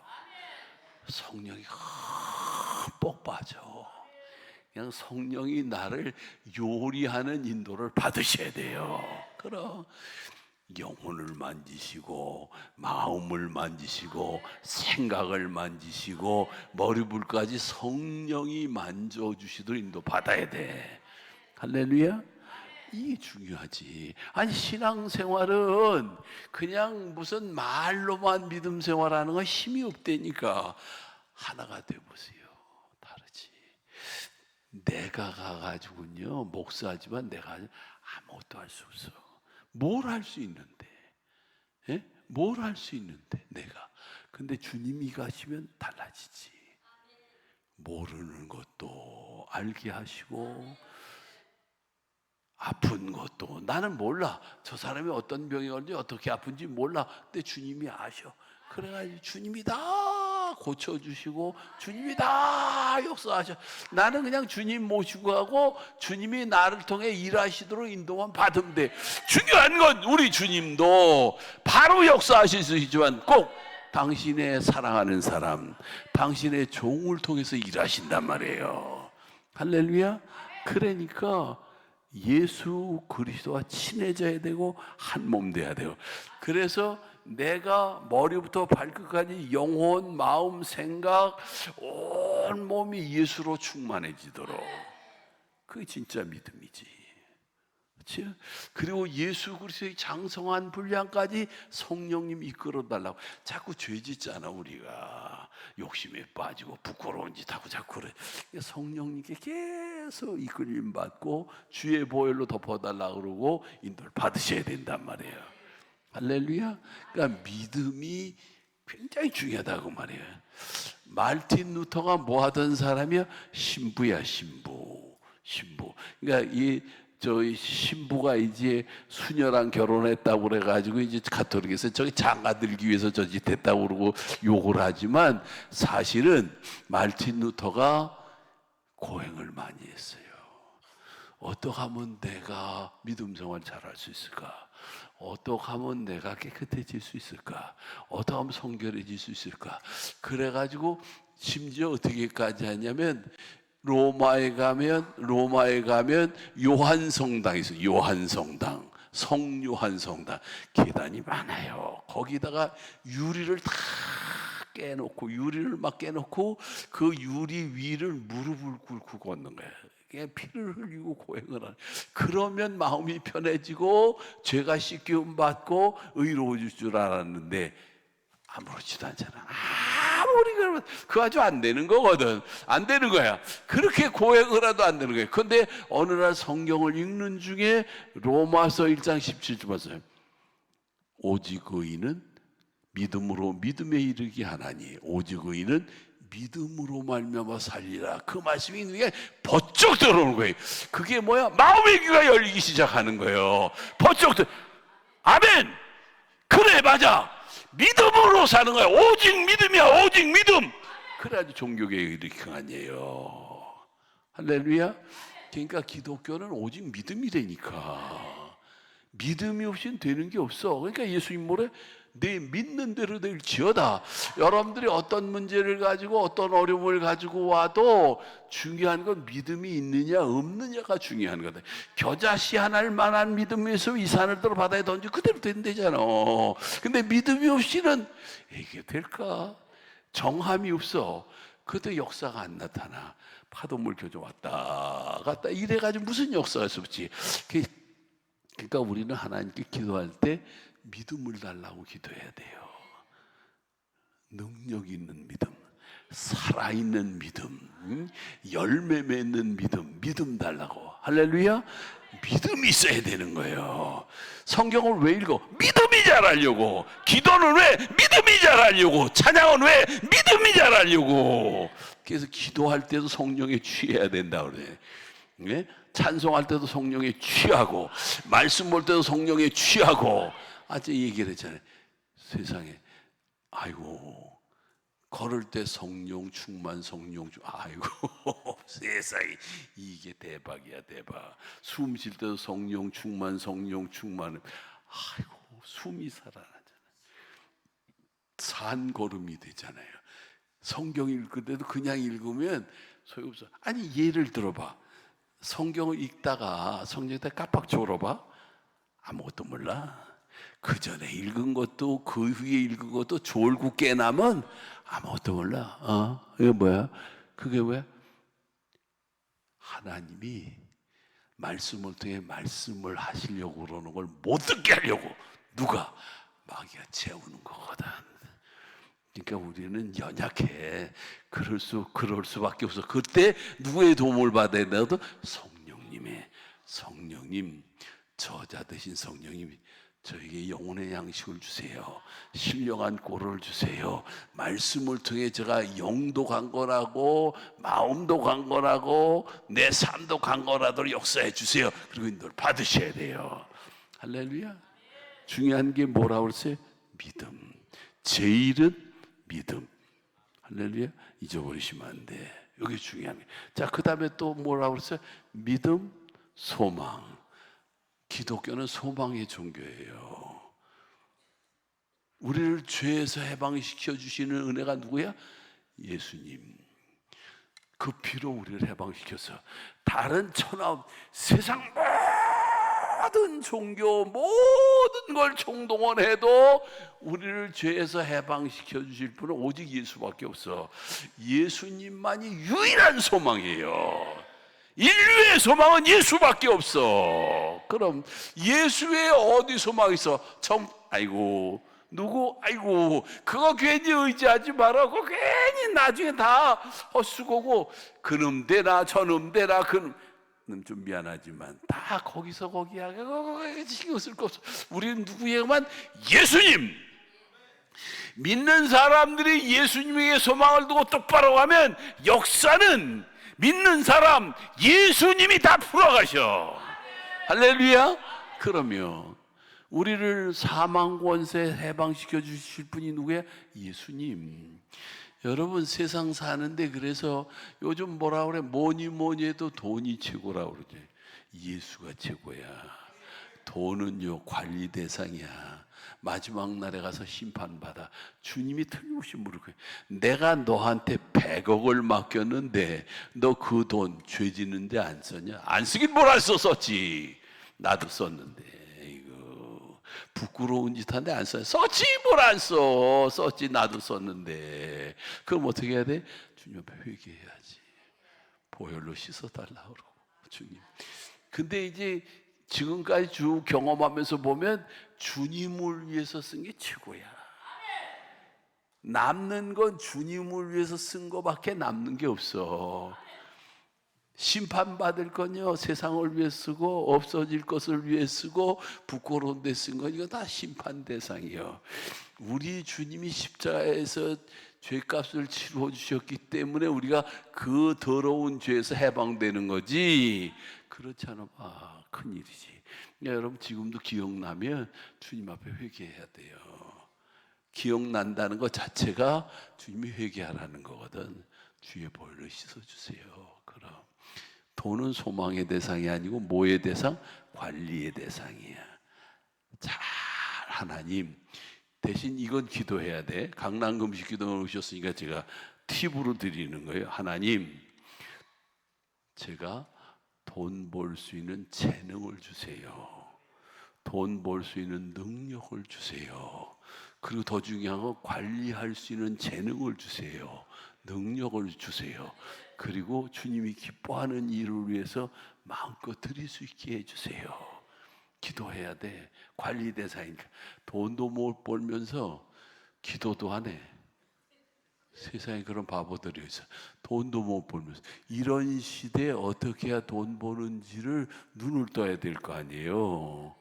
성령이 흠뻑 빠져. 그냥 성령이 나를 요리하는 인도를 받으셔야 돼요. 그럼 영혼을 만지시고 마음을 만지시고 생각을 만지시고 머리불까지 성령이 만져주시도록 인도 받아야 돼. 할렐루야. 이게 중요하지. 아니 신앙생활은 그냥 무슨 말로만 믿음 생활하는 건 힘이 없다니까. 하나가 되어보세요. 다르지. 내가 가가지고는요 목사지만 내가 아무것도 할 수 없어. 뭘 할 수 있는데? 예? 뭘 할 수 있는데 내가. 근데 주님이 가시면 달라지지. 모르는 것도 알게 하시고 아픈 것도 나는 몰라. 저 사람이 어떤 병이 걸린지 어떻게 아픈지 몰라. 근데 주님이 아셔. 그래가지고 주님이 다 고쳐주시고 주님이 다 역사하셔. 나는 그냥 주님 모시고 하고 주님이 나를 통해 일하시도록 인도만 받으면 돼. 중요한 건 우리 주님도 바로 역사하실 수 있지만 꼭 당신의 사랑하는 사람, 당신의 종을 통해서 일하신단 말이에요. 할렐루야. 그러니까 예수 그리스도와 친해져야 되고 한 몸 돼야 돼요. 그래서 내가 머리부터 발끝까지 영혼, 마음, 생각 온 몸이 예수로 충만해지도록. 그게 진짜 믿음이지. 그렇지? 그리고 예수 그리스도의 장성한 분량까지 성령님 이끌어 달라고. 자꾸 죄 짓잖아 우리가. 욕심에 빠지고 부끄러운 짓 하고 자꾸 그래. 성령님께 계속 이끌림 받고 주의 보혈로 덮어달라고 그러고 인도를 받으셔야 된단 말이에요. 할렐루야. 그러니까 믿음이 굉장히 중요하다고 말이에요. 말틴 루터가 뭐 하던 사람이야? 신부야, 신부. 그러니까 저희 신부가 이제 수녀랑 결혼했다고 그래가지고 이제 가톨릭에서 저기 장가 들기 위해서 저 짓 했다고 그러고 욕을 하지만 사실은 말틴 루터가 고행을 많이 했어요. 어떻게 하면 내가 믿음 생활 잘할 수 있을까? 어떻게 하면 내가 깨끗해질 수 있을까? 어떻게 하면 성결해질 수 있을까? 그래가지고 심지어 어떻게까지 하냐면 로마에 가면 요한성당이 있어요. 요한성당, 성요한성당. 계단이 많아요. 거기다가 유리를 다 깨놓고, 유리를 막 깨놓고 그 유리 위를 무릎을 꿇고 걷는 거예요. 그냥 피를 흘리고 고행을 하는. 그러면 마음이 편해지고 죄가 씻기움 받고 의로워질 줄 알았는데 아무렇지도 않잖아. 아무리 그러면 그 아주 안 되는 거거든. 안 되는 거야. 그렇게 고행을 해도 안 되는 거야. 근데 어느 날 성경을 읽는 중에 로마서 1장 17절 봤어요. 오직 의인은 믿음으로 믿음에 이르게 하나니 오직 의인은 믿음으로 말미암아 살리라. 그 말씀이 그게 번쩍 들어오는 거예요. 그게 뭐야? 마음의 귀가 열리기 시작하는 거예요. 번쩍 들어. 아멘. 그래, 맞아. 믿음으로 사는 거야. 오직 믿음이야. 오직 믿음. 그래야지 종교개혁이 이렇게 아니에요. 할렐루야. 그러니까 기독교는 오직 믿음이 되니까. 믿음이 없이는 되는 게 없어. 그러니까 예수님 뭐래? 내 믿는 대로 될지어다. 여러분들이 어떤 문제를 가지고 어떤 어려움을 가지고 와도 중요한 건 믿음이 있느냐 없느냐가 중요한 거다. 겨자씨하나를 만한 믿음에서 이 산을 들어 바다에 던져 그대로 된대잖아. 근데 믿음이 없이는 이게 될까? 정함이 없어. 그때 역사가 안 나타나. 파도물 교조 왔다 갔다 이래가지고 무슨 역사가 있었지. 그러니까 우리는 하나님께 기도할 때 믿음을 달라고 기도해야 돼요. 능력 있는 믿음, 살아있는 믿음, 열매 맺는 믿음 달라고. 할렐루야. 믿음이 있어야 되는 거예요. 성경을 왜 읽어? 믿음이 자라려고. 기도는 왜? 믿음이 자라려고. 찬양은 왜? 믿음이 자라려고. 그래서 기도할 때도 성령에 취해야 된다 그래. 네? 찬송할 때도 성령에 취하고, 말씀 볼 때도 성령에 취하고. 아직 얘기를 했잖아요. 세상에, 아이고, 걸을 때 성령 충만, 아이고, 세상에, 이게 대박이야, 대박. 숨 쉴 때도 성령 충만. 아이고, 숨이 살아나잖아요. 산 걸음이 되잖아요. 성경 읽을 때도 그냥 읽으면 소용없어. 아니, 예를 들어봐. 성경을 읽다가 성경에다 깜빡 졸어봐. 아무것도 몰라. 그 전에 읽은 것도 그 후에 읽은 것도 졸고 깨나면 아무것도 몰라. 이게 뭐야? 그게 뭐야? 하나님이 말씀을 통해 말씀을 하시려고 그러는 걸 못 듣게 하려고 누가? 마귀가 채우는 거거든. 그러니까 우리는 연약해. 그럴 수밖에 없어. 그때 누구의 도움을 받아야 돼도 성령님, 저자 되신 성령님이 저에게 영혼의 양식을 주세요. 신령한 꼴을 주세요. 말씀을 통해 제가 영도 강건하고 마음도 강건하고 내 삶도 강건하도록 역사해 주세요. 그리고 인도를 받으셔야 돼요. 할렐루야. 중요한 게 뭐라고 그랬어요? 믿음. 제일은 믿음. 할렐루야. 잊어버리시면 안 돼. 이게 중요한 게. 자, 그 다음에 또 뭐라고 그랬어요? 믿음, 소망. 기독교는 소망의 종교예요. 우리를 죄에서 해방시켜 주시는 은혜가 누구야? 예수님. 그 피로 우리를 해방시켜서 다른 천하 세상 모든 종교 모든 걸 총동원해도 우리를 죄에서 해방시켜 주실 분은 오직 예수밖에 없어. 예수님만이 유일한 소망이에요. 인류의 소망은 예수밖에 없어. 그럼 예수의 어디 소망이 있어? 아이고 누구? 아이고 그거 괜히 의지하지 말라고. 괜히 나중에 다 헛수고고 그놈 되나 저놈 되나 그놈 좀 미안하지만 다 거기서 거기야. 신경 쓸 거 없어. 우리는 누구에게만? 예수님. 믿는 사람들이 예수님에게 소망을 두고 똑바로 가면 역사는 믿는 사람 예수님이 다 풀어가셔. 할렐루야. 그러면 우리를 사망 권세 해방시켜 주실 분이 누구야? 예수님. 여러분 세상 사는데 그래서 요즘 뭐라 그래? 뭐니 해도 돈이 최고라고 그러지. 예수가 최고야. 돈은요 관리 대상이야. 마지막 날에 가서 심판받아. 주님이 틀림없이 물을 거예요. 내가 너한테 100억을 맡겼는데 너 그 돈 죄 짓는데 안 썼냐? 안 쓰긴 뭘 안 써. 썼지. 나도 썼는데. 이거 부끄러운 짓 하는데 안 써. 썼지 뭘 안 써. 썼지 나도 썼는데. 그럼 어떻게 해야 돼? 주님 앞에 회개해야지. 보혈로 씻어달라고 그러고 주님. 근데 이제 지금까지 쭉 경험하면서 보면 주님을 위해서 쓴 게 최고야. 남는 건 주님을 위해서 쓴 거밖에 남는 게 없어. 심판받을 건요 세상을 위해 쓰고 없어질 것을 위해 쓰고 부끄러운 데 쓴 건 이거 다 심판 대상이요. 우리 주님이 십자가에서 죄값을 치루어 주셨기 때문에 우리가 그 더러운 죄에서 해방되는 거지. 그렇지 않아 봐 큰일이지. 여러분 지금도 기억나면 주님 앞에 회개해야 돼요. 기억난다는 것 자체가 주님이 회개하라는 거거든. 주의 보혈로 씻어주세요. 그럼 돈은 소망의 대상이 아니고 뭐의 대상? 관리의 대상이야. 잘 하나님 대신 이건 기도해야 돼. 강난금식 기도를 오셨으니까 제가 팁으로 드리는 거예요. 하나님 제가 돈 벌 수 있는 재능을 주세요. 돈 벌 수 있는 능력을 주세요. 그리고 더 중요한 건 관리할 수 있는 재능을 주세요. 능력을 주세요. 그리고 주님이 기뻐하는 일을 위해서 마음껏 드릴 수 있게 해주세요. 기도해야 돼. 관리 대상이니까. 돈도 못 벌면서 기도도 안 해. 세상에 그런 바보들이 있어. 돈도 못 벌면서. 이런 시대에 어떻게 해야 돈 버는지를 눈을 떠야 될 거 아니에요.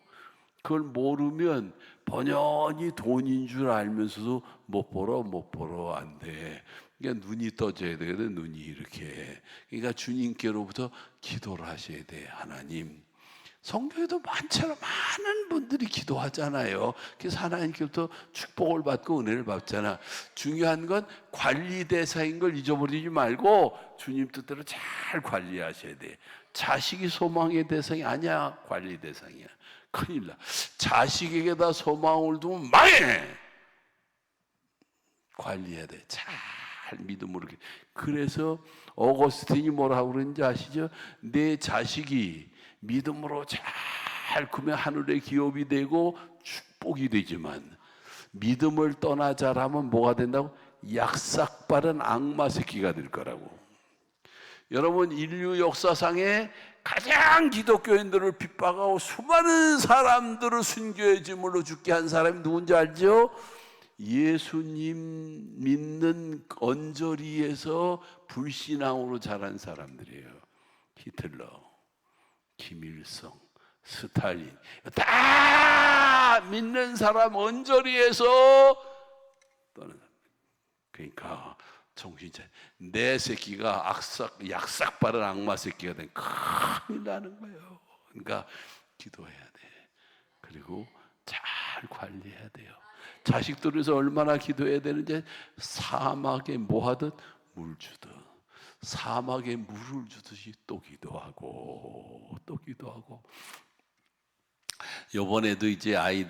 그걸 모르면 번연히 돈인 줄 알면서도 못 벌어 안 돼. 그러니까 눈이 떠져야 되거든. 눈이 이렇게. 그러니까 주님께로부터 기도를 하셔야 돼. 하나님 성경에도 많잖아. 많은 분들이 기도하잖아요. 그래서 하나님께부터 축복을 받고 은혜를 받잖아. 중요한 건 관리 대상인 걸 잊어버리지 말고 주님 뜻대로 잘 관리하셔야 돼. 자식이 소망의 대상이 아니야. 관리 대상이야. 큰일 나. 자식에게다 소망을 두면 망해. 관리해야 돼. 잘 믿음으로. 그래서 어거스틴이 뭐라고 그러는지 아시죠? 내 자식이 믿음으로 잘 크면 하늘의 기업이 되고 축복이 되지만 믿음을 떠나 자라면 뭐가 된다고? 약삭빠른 악마 새끼가 될 거라고. 여러분 인류 역사상에 가장 기독교인들을 핍박하고 수많은 사람들을 순교의 제물로 죽게 한 사람이 누군지 알죠? 예수님 믿는 언저리에서 불신앙으로 자란 사람들이에요. 히틀러, 김일성, 스탈린 다 믿는 사람 언저리에서 떠는. 그러니까 정신차. 내 새끼가 약삭빠른 악마 새끼가 된 큰일 나는 거예요. 그러니까 기도해야 돼. 그리고 잘 관리해야 돼요. 자식들에서 얼마나 기도해야 되는지 사막에 뭐 하듯 물 주듯 사막에 물을 주듯이 또 기도하고 또 기도하고. 요번에도 이제 아이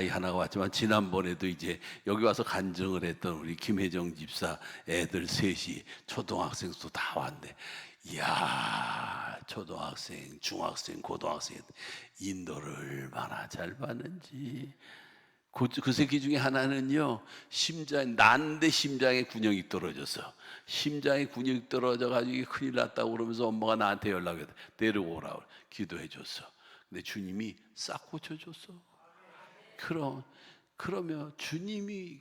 하나가 왔지만 지난번에도 이제 여기 와서 간증을 했던 우리 김혜정 집사 애들 셋이 초등학생도 다 왔네. 이야, 초등학생, 중학생, 고등학생 인도를 얼마나 잘 받는지. 그 새끼 중에 하나는요, 난데 심장에 근육이 떨어져서 심장에 근육이 떨어져가지고 큰일 났다고 그러면서 엄마가 나한테 연락해 데리고 오라고 기도해 줬어. 근데 주님이 싹 고쳐줬어. 그러면 주님이,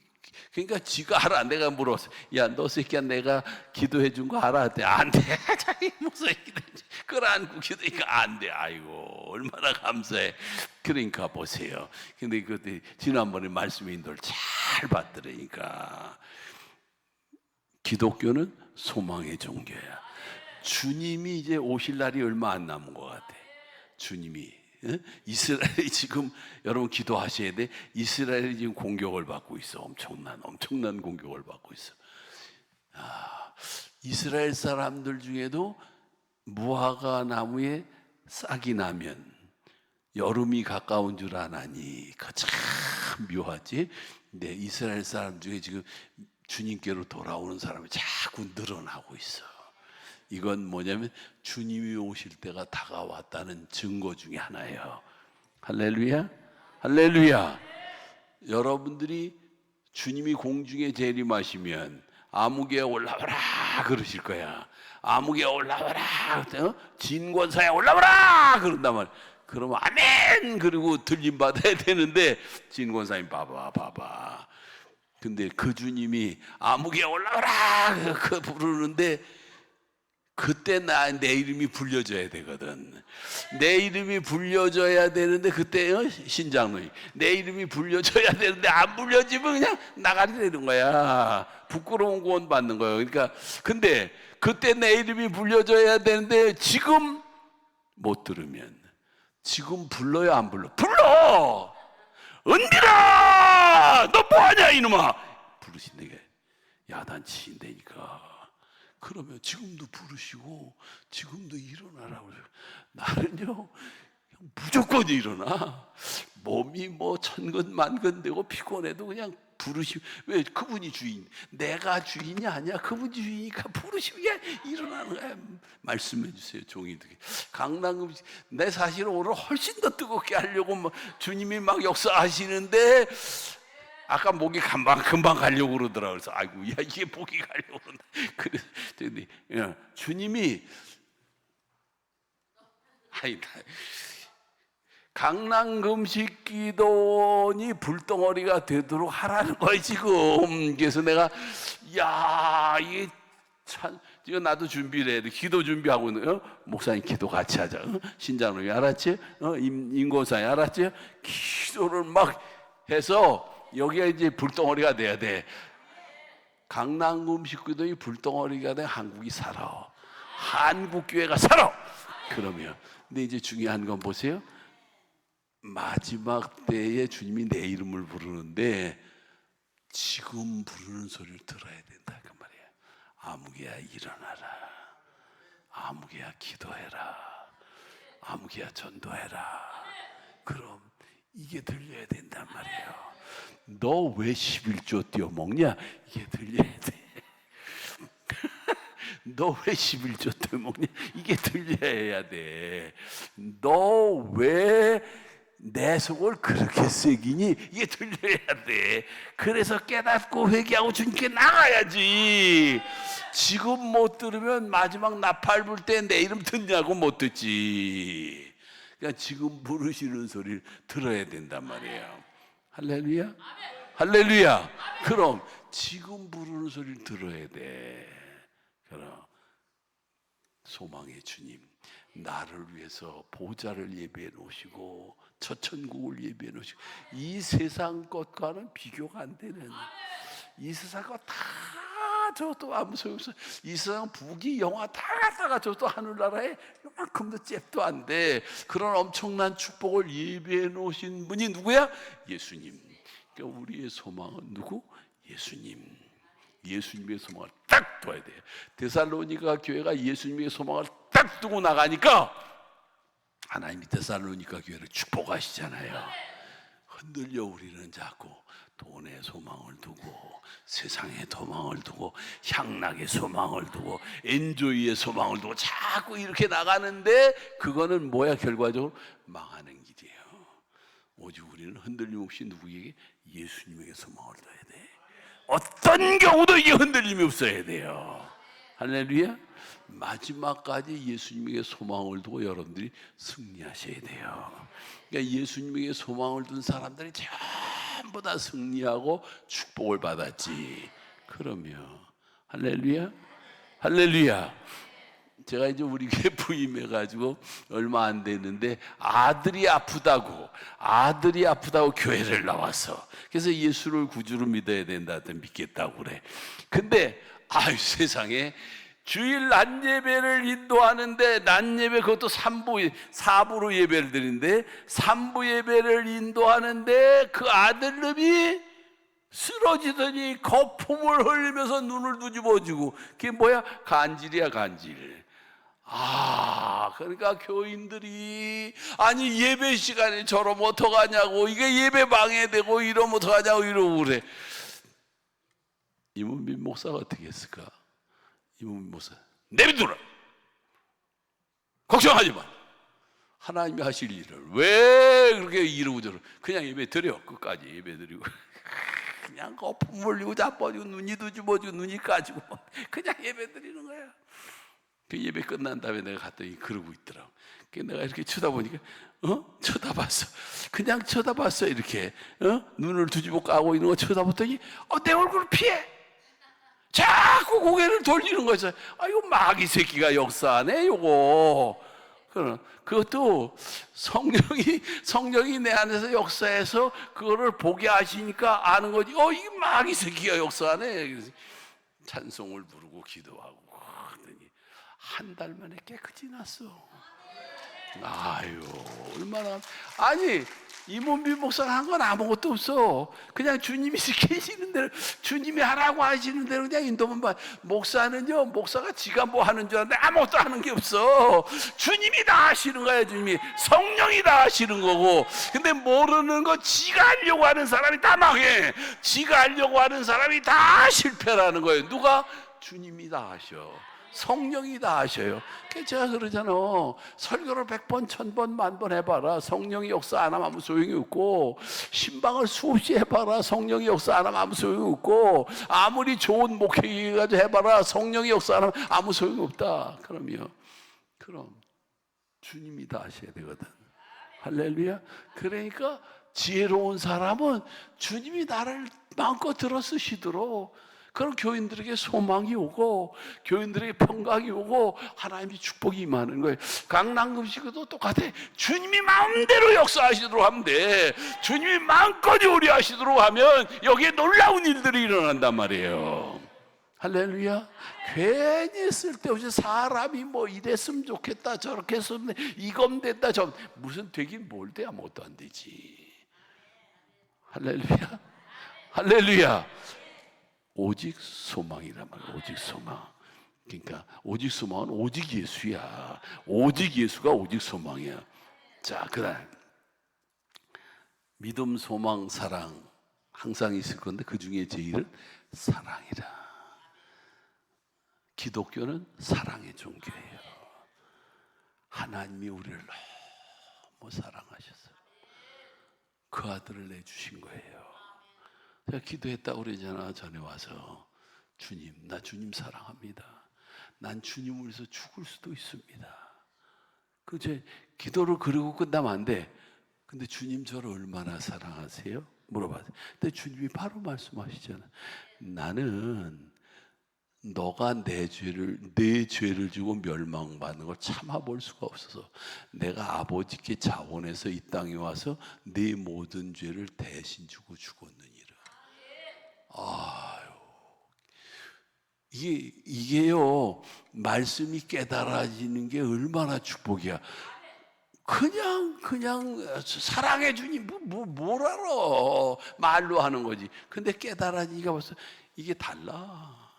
그러니까 지가 알아. 내가 물었어. 야, 너 새끼야, 내가 기도해 준 거 알아? 안 돼. 자기 무슨 기도인지. 그걸 안고 기도니까 안 돼. 아이고, 얼마나 감사해. 그러니까 보세요. 근데 그때 지난번에 말씀 인도를 잘 받더라니까. 기독교는 소망의 종교야. 주님이 이제 오실 날이 얼마 안 남은 것 같아. 주님이. 이스라엘이 지금 여러분 기도하셔야 돼. 이스라엘이 지금 공격을 받고 있어. 엄청난 공격을 받고 있어. 이스라엘 사람들 중에도 무화과 나무에 싹이 나면 여름이 가까운 줄 아나니 참 묘하지. 근데 이스라엘 사람 중에 지금 주님께로 돌아오는 사람이 자꾸 늘어나고 있어. 이건 뭐냐면 주님이 오실 때가 다가왔다는 증거 중에 하나예요. 할렐루야, 할렐루야. 여러분들이 주님이 공중에 재림하시면 아무개에 올라와라 그러실 거야. 아무개에 올라와라, 진권사에 올라와라 그런단 말이야. 그러면 아멘 그리고 들림 받아야 되는데 진권사님 봐봐. 근데 그 주님이 아무개에 올라와라 그 부르는데 그때 내 이름이 불려져야 되거든. 내 이름이 불려져야 되는데 그때 신장로이 내 이름이 불려져야 되는데 안 불려지면 그냥 나가게 되는 거야. 부끄러운 구원 받는 거예요. 그러니까 근데 그때 내 이름이 불려져야 되는데 지금 못 들으면 지금 불러요 안 불러? 불러! 은비라! 너 뭐하냐 이놈아! 부르신다게 야단치신다니까. 그러면 지금도 부르시고 지금도 일어나라고. 나는요 무조건 일어나. 몸이 뭐 천근 만근 되고 피곤해도 그냥 부르시. 왜? 그분이 주인. 내가 주인이 아니야. 그분이 주인이니까 부르시면 일어나는 거야. 말씀해 주세요 종이들이. 강남금 내 사실은 오늘 훨씬 더 뜨겁게 하려고 뭐 주님이 막 역사하시는데 아까 목이 금방 가려고 그러더라. 그래서 아이고 야 이게 목이 가려고 그런다. 그래서 주님이 강낭금식 기도니 불덩어리가 되도록 하라는 거야 지금. 그래서 내가 야 이게 참 이거 나도 준비를 해야 돼. 기도 준비하고 있는 목사님 기도 같이 하자. 신장로이 알았지? 인고사님 알았지? 기도를 막 해서 여기가 이제 불덩어리가 돼야 돼. 강남금 식구들이 불덩어리가 돼 한국이 살아. 한국 교회가 살아. 그러면 근데 이제 중요한 건 보세요. 마지막 때에 주님이 내 이름을 부르는데 지금 부르는 소리를 들어야 된다 그 말이야. 아무개야 일어나라. 아무개야 기도해라. 아무개야 전도해라. 그럼 이게 들려야 된단 말이에요. 너 왜 11조 띄어먹냐? 이게 들려야 돼. 너 왜 11조 띄어먹냐? 이게 들려야 돼. 너 왜 내 속을 그렇게 새기니? 이게 들려야 돼. 그래서 깨닫고 회개하고 주님께 나가야지. 지금 못 들으면 마지막 나팔 불 때 내 이름 듣냐고 못 듣지. 그러니까 지금 부르시는 소리를 들어야 된단 말이에요. 할렐루야? 할렐루야. 그럼 지금 부르는 소리를 들어야 돼. 그럼 소망의 주님 나를 위해서 보좌를 예배해 놓으시고 처천국을 예배해 놓으시고 이 세상 것과는 비교가 안 되는 이 세상 것 다 줘도 아무 소용없어. 이 세상 부귀 영화 다 갖다가 줘도 하늘나라에 요만큼도 잽도 안 돼. 그런 엄청난 축복을 예배해 놓으신 분이 누구야? 예수님. 그러니까 우리의 소망은 누구? 예수님. 예수님의 소망을 딱 둬야 돼. 데살로니가 교회가 예수님의 소망을 딱 두고 나가니까 하나님이 데살로니가 교회를 축복하시잖아요. 흔들려 우리는 자꾸 돈의 소망을 두고 세상의 소망을 두고 향락의 소망을 두고 엔조이의 소망을 두고 자꾸 이렇게 나가는데 그거는 뭐야? 결과적으로 망하는 길이에요. 오직 우리는 흔들림 없이 누구에게? 예수님에게 소망을 둬야 돼. 어떤 경우도 이게 흔들림이 없어야 돼요. 할렐루야. 마지막까지 예수님에게 소망을 두고 여러분들이 승리하셔야 돼요. 그러니까 예수님에게 소망을 둔 사람들이 전부 다 승리하고 축복을 받았지. 그러면 할렐루야, 할렐루야. 제가 이제 우리 교회 부임해가지고 얼마 안 됐는데 아들이 아프다고 교회를 나와서 그래서 예수를 구주로 믿어야 된다, 믿겠다고 그래. 근데 아유 세상에 주일 낮 예배를 인도하는데 낮 예배 그것도 4부로 예배를 드리는데 3부 예배를 인도하는데 그 아들놈이 쓰러지더니 거품을 흘리면서 눈을 뒤집어지고 그게 뭐야? 간질이야 간질. 그러니까 교인들이 아니 예배 시간에 저러면 어떡하냐고, 이게 예배 방해되고 이러면 어떡하냐고 이러고 그래. 이문빈 목사가 어떻게 했을까? 이문빈 목사, 내비두라, 걱정하지 마, 하나님이 하실 일을 왜 그렇게 이러고 저러고, 그냥 예배 드려, 끝까지 예배 드리고 그냥 거품 물리고 자빠지고 눈이 뒤집어지고 눈이 까지고 그냥 예배 드리는 거야. 그 예배 끝난 다음에 내가 갔더니 그러고 있더라고. 내가 이렇게 쳐다보니까 쳐다봤어. 그냥 쳐다봤어. 이렇게 눈을 뒤집어 까고 있는 거 쳐다봤더니 내 얼굴을 피해. 자꾸 고개를 돌리는 거죠. 이거 마귀 새끼가 역사하네 요거. 그것도 성령이 내 안에서 역사해서 그거를 보게 하시니까 아는 거지. 이 마귀 새끼가 역사하네. 그래서 찬송을 부르고 기도하고 그러더니 한 달 만에 깨끗이 났어. 아유, 얼마나. 아니, 이문빈 목사가 한 건 아무것도 없어. 그냥 주님이 시키시는 대로, 주님이 하라고 하시는 대로 그냥 인도만 봐. 목사는요, 목사가 지가 뭐 하는 줄 아는데 아무것도 하는 게 없어. 주님이 다 하시는 거야. 주님이, 성령이 다 하시는 거고. 근데 모르는 거 지가 하려고 하는 사람이 다 망해. 지가 하려고 하는 사람이 다 실패라는 거예요. 누가? 주님이 다 하셔. 성령이 다 하셔요. 그래서 제가 그러잖아. 설교를 100번, 1000번, 10,000번 해봐라. 성령이 역사 안 하면 아무 소용이 없고, 신방을 수없이 해봐라. 성령이 역사 안 하면 아무 소용이 없고, 아무리 좋은 목회가지고 해봐라. 성령이 역사 안 하면 아무 소용이 없다. 그럼 주님이 다 하셔야 되거든. 할렐루야. 그러니까 지혜로운 사람은 주님이 나를 마음껏 들어 쓰시도록, 그럼 교인들에게 소망이 오고 교인들에게 평강이 오고 하나님의 축복이 임하는 거예요. 강남금식도 똑같아. 주님이 마음대로 역사하시도록 하면 돼. 주님이 마음껏 요리하시도록 하면 여기에 놀라운 일들이 일어난단 말이에요. 할렐루야. 괜히 쓸데없이 사람이 뭐 이랬으면 좋겠다, 저렇게 했으면 이건 됐다, 무슨 되긴 뭘 돼. 아무것도 안 되지. 할렐루야. 할렐루야. 오직 소망이란 말이야. 오직 소망. 그러니까 오직 소망은 오직 예수야. 오직 예수가 오직 소망이야. 자, 그다음 믿음, 소망, 사랑 항상 있을 건데 그 중에 제일은 사랑이라. 기독교는 사랑의 종교예요. 하나님이 우리를 너무 사랑하셨어요. 그 아들을 내주신 거예요. 제가 기도했다고 그러잖아. 전에 와서 주님, 나 주님 사랑합니다. 난 주님을 위해서 죽을 수도 있습니다. 제 기도를 그러고 끝나면 안 돼. 근데 주님 저를 얼마나 사랑하세요? 물어봐요. 근데 주님이 바로 말씀하시잖아. 나는 너가 내 죄를 지고 멸망받는 걸 참아볼 수가 없어서 내가 아버지께 자원해서 이 땅에 와서 네 모든 죄를 대신 주고 죽었느니라. 아유, 이게요, 말씀이 깨달아지는 게 얼마나 축복이야. 그냥 사랑해 주님 뭘 알아. 말로 하는 거지. 근데 깨달아지니까 벌써 이게 달라.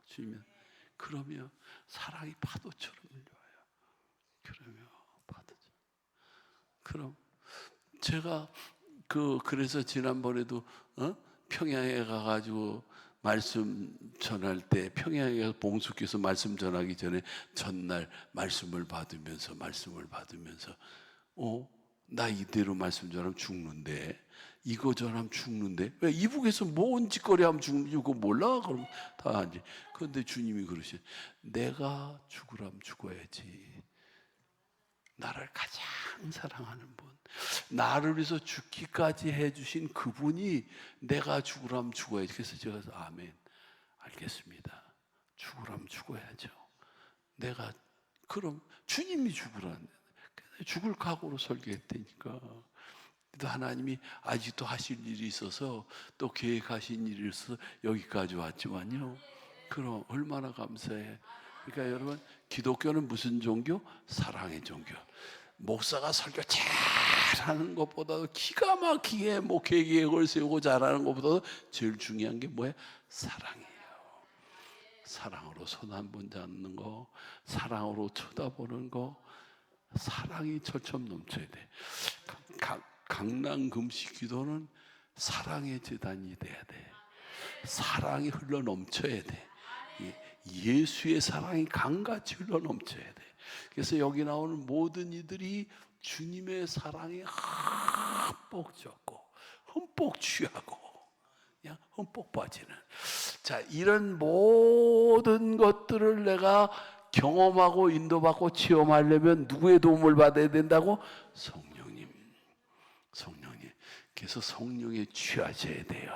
주면 그러면 사랑이 파도처럼 밀려와요. 그러면 파도처럼. 그럼 제가 그래서 지난번에도 평양에 가가지고 말씀 전할 때, 평양에 가서 봉숙께서 말씀 전하기 전에 전날 말씀을 받으면서 나 이대로 말씀 전하면 죽는데, 이거 전하면 죽는데, 왜 이북에서 뭔 짓거리 하면 죽고 몰라? 그럼 다 하지. 그런데 주님이 그러시, 내가 죽으라면 죽어야지. 나를 가장 사랑하는 분, 나를 위해서 죽기까지 해주신 그분이 내가 죽으라면 죽어야지. 그래서 제가 아멘, 알겠습니다. 죽으라면 죽어야죠. 내가 그럼 주님이 죽으라는, 죽을 각오로 설계했다니까. 또 하나님이 아직도 하실 일이 있어서, 또 계획하신 일이 있어서 여기까지 왔지만요. 그럼 얼마나 감사해. 그러니까 여러분, 기독교는 무슨 종교? 사랑의 종교. 목사가 설교 잘하는 것보다도 기가 막히게 목회 계획을 세우고 잘하는 것보다도 제일 중요한 게 뭐예요? 사랑이에요. 사랑으로 손 한 번 잡는 거, 사랑으로 쳐다보는 거, 사랑이 철철 넘쳐야 돼. 강남 금식 기도는 사랑의 재단이 돼야 돼. 사랑이 흘러 넘쳐야 돼. 예수의 사랑이 강같이 흘러 넘쳐야 돼. 그래서 여기 나오는 모든 이들이 주님의 사랑에 흠뻑 젖고 흠뻑 취하고 그냥 흠뻑 빠지는, 자, 이런 모든 것들을 내가 경험하고 인도받고 체험하려면 누구의 도움을 받아야 된다고? 성령님. 그래서 성령에 취하셔야 돼요.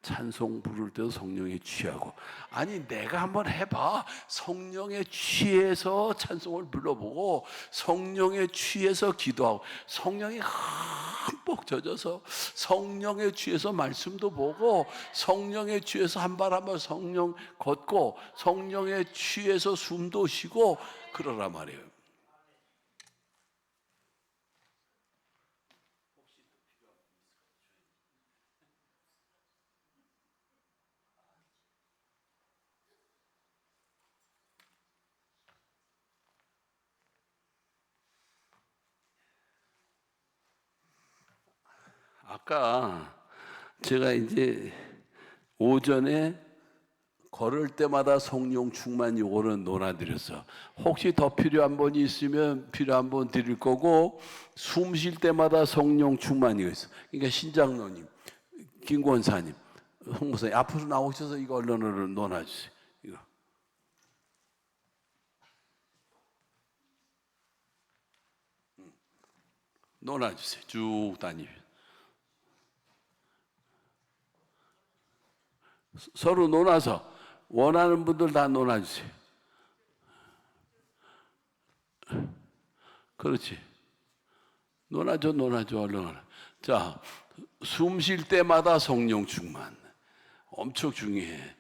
찬송 부를 때도 성령에 취하고. 아니, 내가 한번 해봐. 성령에 취해서 찬송을 불러보고, 성령에 취해서 기도하고, 성령이 흠뻑 젖어서 성령에 취해서 말씀도 보고, 성령에 취해서 한 발 한 발 성령 걷고, 성령에 취해서 숨도 쉬고 그러란 말이에요. 아까 제가 이제 오전에 걸을 때마다 성령 충만 요거는 논하드렸어. 혹시 더 필요한 분이 있으면 필요한 분 드릴 거고, 숨 쉴 때마다 성령 충만이 있어. 그러니까 신장로님, 김권사님, 홍무사님 앞으로 나오셔서 이거 언론으로 논하주세요. 이거. 논하주세요. 쭉 다니면. 서로 논아서 원하는 분들 다 논아주세요. 그렇지. 논아줘 얼른. 자, 숨 쉴 때마다 성령 충만 엄청 중요해.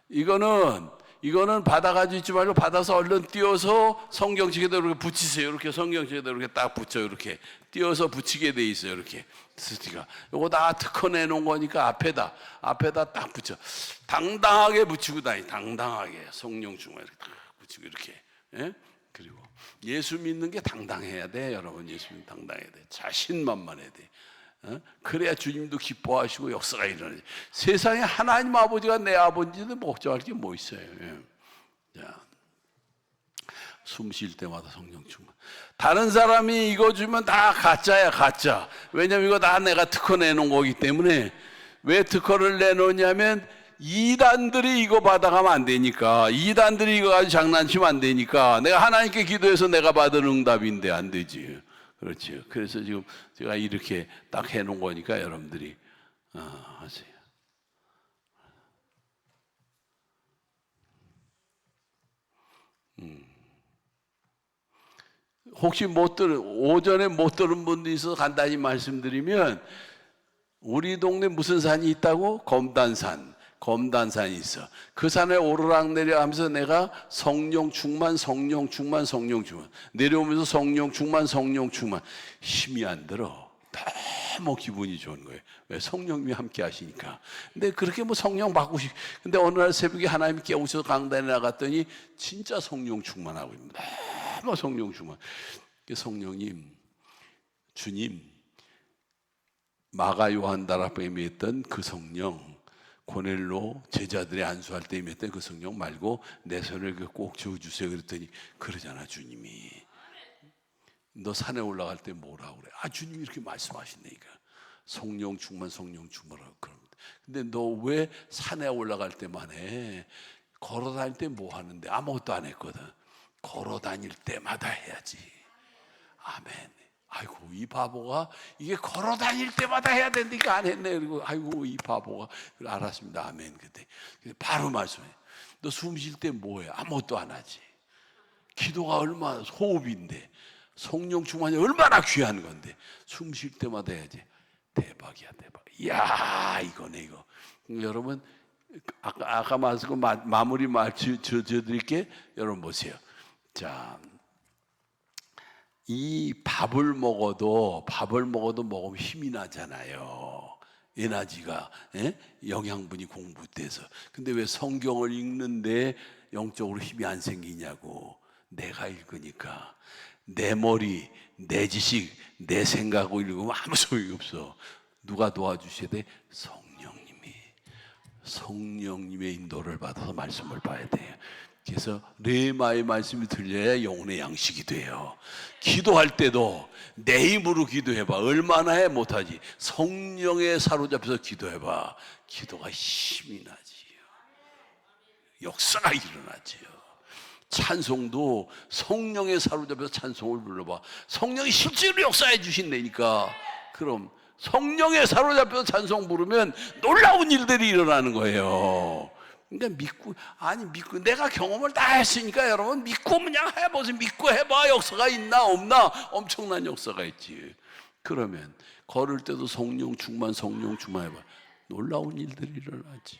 이거는 받아가지고 있지 말고 받아서 얼른 띄어서 성경책에다 이렇게 붙이세요. 이렇게 성경책에다 이렇게 딱 붙여. 이렇게 띄어서 붙이게 돼 있어요. 이렇게 스티커. 요거 다 특허내 놓은 거니까 앞에다 딱 붙여. 당당하게 붙이고 다니. 당당하게 성령 충만 이렇게 딱 붙이고 이렇게. 예? 그리고 예수 믿는 게 당당해야 돼, 여러분. 예수 믿는 당당해야 돼. 자신만만해야 돼. 그래야 주님도 기뻐하시고 역사가 일어나지. 세상에 하나님 아버지가 내 아버지는 걱정할 게 뭐 있어요. 자, 숨 쉴 때마다 성령 충만. 다른 사람이 이거 주면 다 가짜야, 가짜. 왜냐면 이거 다 내가 특허 내놓은 거기 때문에. 왜 특허를 내놓냐면 이단들이 이거 받아가면 안 되니까. 이단들이 이거 가지고 장난치면 안 되니까. 내가 하나님께 기도해서 내가 받은 응답인데 안 되지. 그렇죠. 그래서 지금 제가 이렇게 딱 해놓은 거니까 여러분들이 하세요. 혹시 오전에 못 들은 분도 있어서 간단히 말씀드리면, 우리 동네 무슨 산이 있다고? 검단산이 있어. 그 산에 오르락내리락 하면서 내가 성령 충만 내려오면서 성령 충만 힘이 안 들어. 너무 기분이 좋은 거예요. 왜? 성령님이 함께 하시니까. 근데 그렇게 뭐 성령 받고 근데 어느 날 새벽에 하나님이 깨우셔서 강단에 나갔더니 진짜 성령 충만하고 있습니다. 너무 성령 충만. 성령님, 주님, 마가 요한 다락방에 임했던 그 성령, 고넬로 제자들이 안수할 때 임했던 그 성령 말고 내 손을 꼭 쥐어주세요 그랬더니, 그러잖아 주님이. 너 산에 올라갈 때 뭐라고 그래? 주님이 이렇게 말씀하신다니까. 성령 충만하고 그럽니다. 근데 너 왜 산에 올라갈 때만 해? 걸어 다닐 때 뭐 하는데? 아무것도 안 했거든. 걸어 다닐 때마다 해야지. 아멘. 아이고, 이 바보가 이게 걸어 다닐 때마다 해야 된다니까 안 했네. 그리고 아이고, 이 바보가. 알았습니다. 아멘. 그때 바로 말씀해. 너 숨 쉴 때 뭐해? 아무것도 안 하지. 기도가 얼마나 호흡인데, 성령 충만이 얼마나 귀한 건데 숨 쉴 때마다 해야지. 대박이야, 대박. 이야, 이거네 이거. 여러분, 아까 말씀 마무리 말 드릴게. 여러분 보세요. 자, 이 밥을 먹어도 먹으면 힘이 나잖아요. 에너지가, 영양분이 공급돼서. 근데 왜 성경을 읽는데 영적으로 힘이 안 생기냐고. 내가 읽으니까. 내 머리, 내 지식, 내 생각으로 읽으면 아무 소용이 없어. 누가 도와주셔야 돼? 성령님의 인도를 받아서 말씀을 봐야 돼요. 그래서 레마의 말씀이 들려야 영혼의 양식이 돼요. 기도할 때도 내 힘으로 기도해봐. 얼마나 해? 못하지. 성령에 사로잡혀서 기도해봐. 기도가 힘이 나지요. 역사가 일어나지요. 찬송도 성령에 사로잡혀서 찬송을 불러봐. 성령이 실제로 역사해 주신다니까. 그럼 성령에 사로잡혀서 찬송 부르면 놀라운 일들이 일어나는 거예요. 그러니까 믿고 내가 경험을 다 했으니까 여러분 믿고 그냥 해보세요. 믿고 해봐. 역사가 있나 없나? 엄청난 역사가 있지. 그러면 걸을 때도 성령 충만 해봐. 놀라운 일들이 일어나지.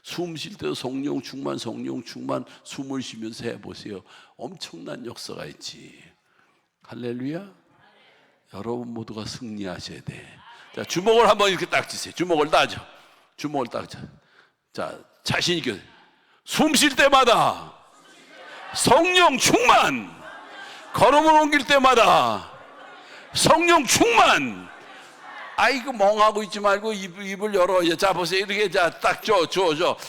숨 쉴 때도 성령 충만 숨을 쉬면서 해보세요. 엄청난 역사가 있지. 할렐루야. 여러분 모두가 승리하셔야 돼. 자, 주먹을 한번 이렇게 딱 쥐세요. 주먹을 딱 쥐어. 자, 자신 있게 숨 쉴 때마다 성령 충만, 걸음을 옮길 때마다 성령 충만. 아이고 멍하고 있지 말고 입을 열어. 자 보세요. 이렇게 딱 줘.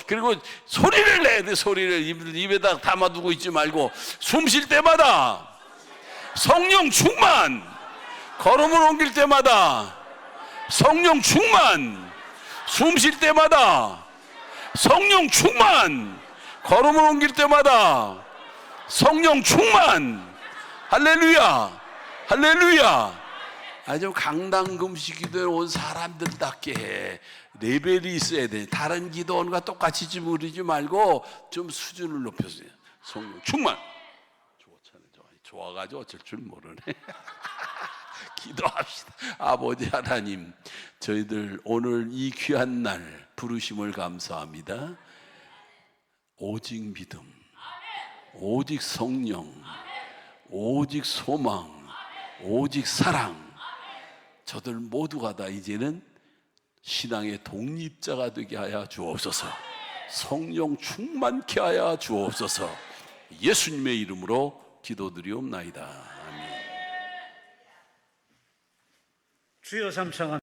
그리고 소리를 내야 돼. 소리를 입에다 담아두고 있지 말고 숨 쉴 때마다 성령 충만, 걸음을 옮길 때마다 성령 충만, 숨 쉴 때마다 성령 충만, 걸음을 옮길 때마다 성령 충만. 할렐루야. 아주 강단 금식 기도에 온 사람들답게 해. 레벨이 있어야 돼. 다른 기도원과 똑같이 부르지 말고 좀 수준을 높여서 성령 충만. 좋아가지고 어쩔 줄 모르네. 기도합시다. 아버지 하나님, 저희들 오늘 이 귀한 날 부르심을 감사합니다. 오직 믿음, 오직 성령, 오직 소망, 오직 사랑. 저들 모두가 다 이제는 신앙의 독립자가 되게 하여 주옵소서. 성령 충만케 하여 주옵소서. 예수님의 이름으로 기도드리옵나이다. 아멘. 주여 삼창합니다.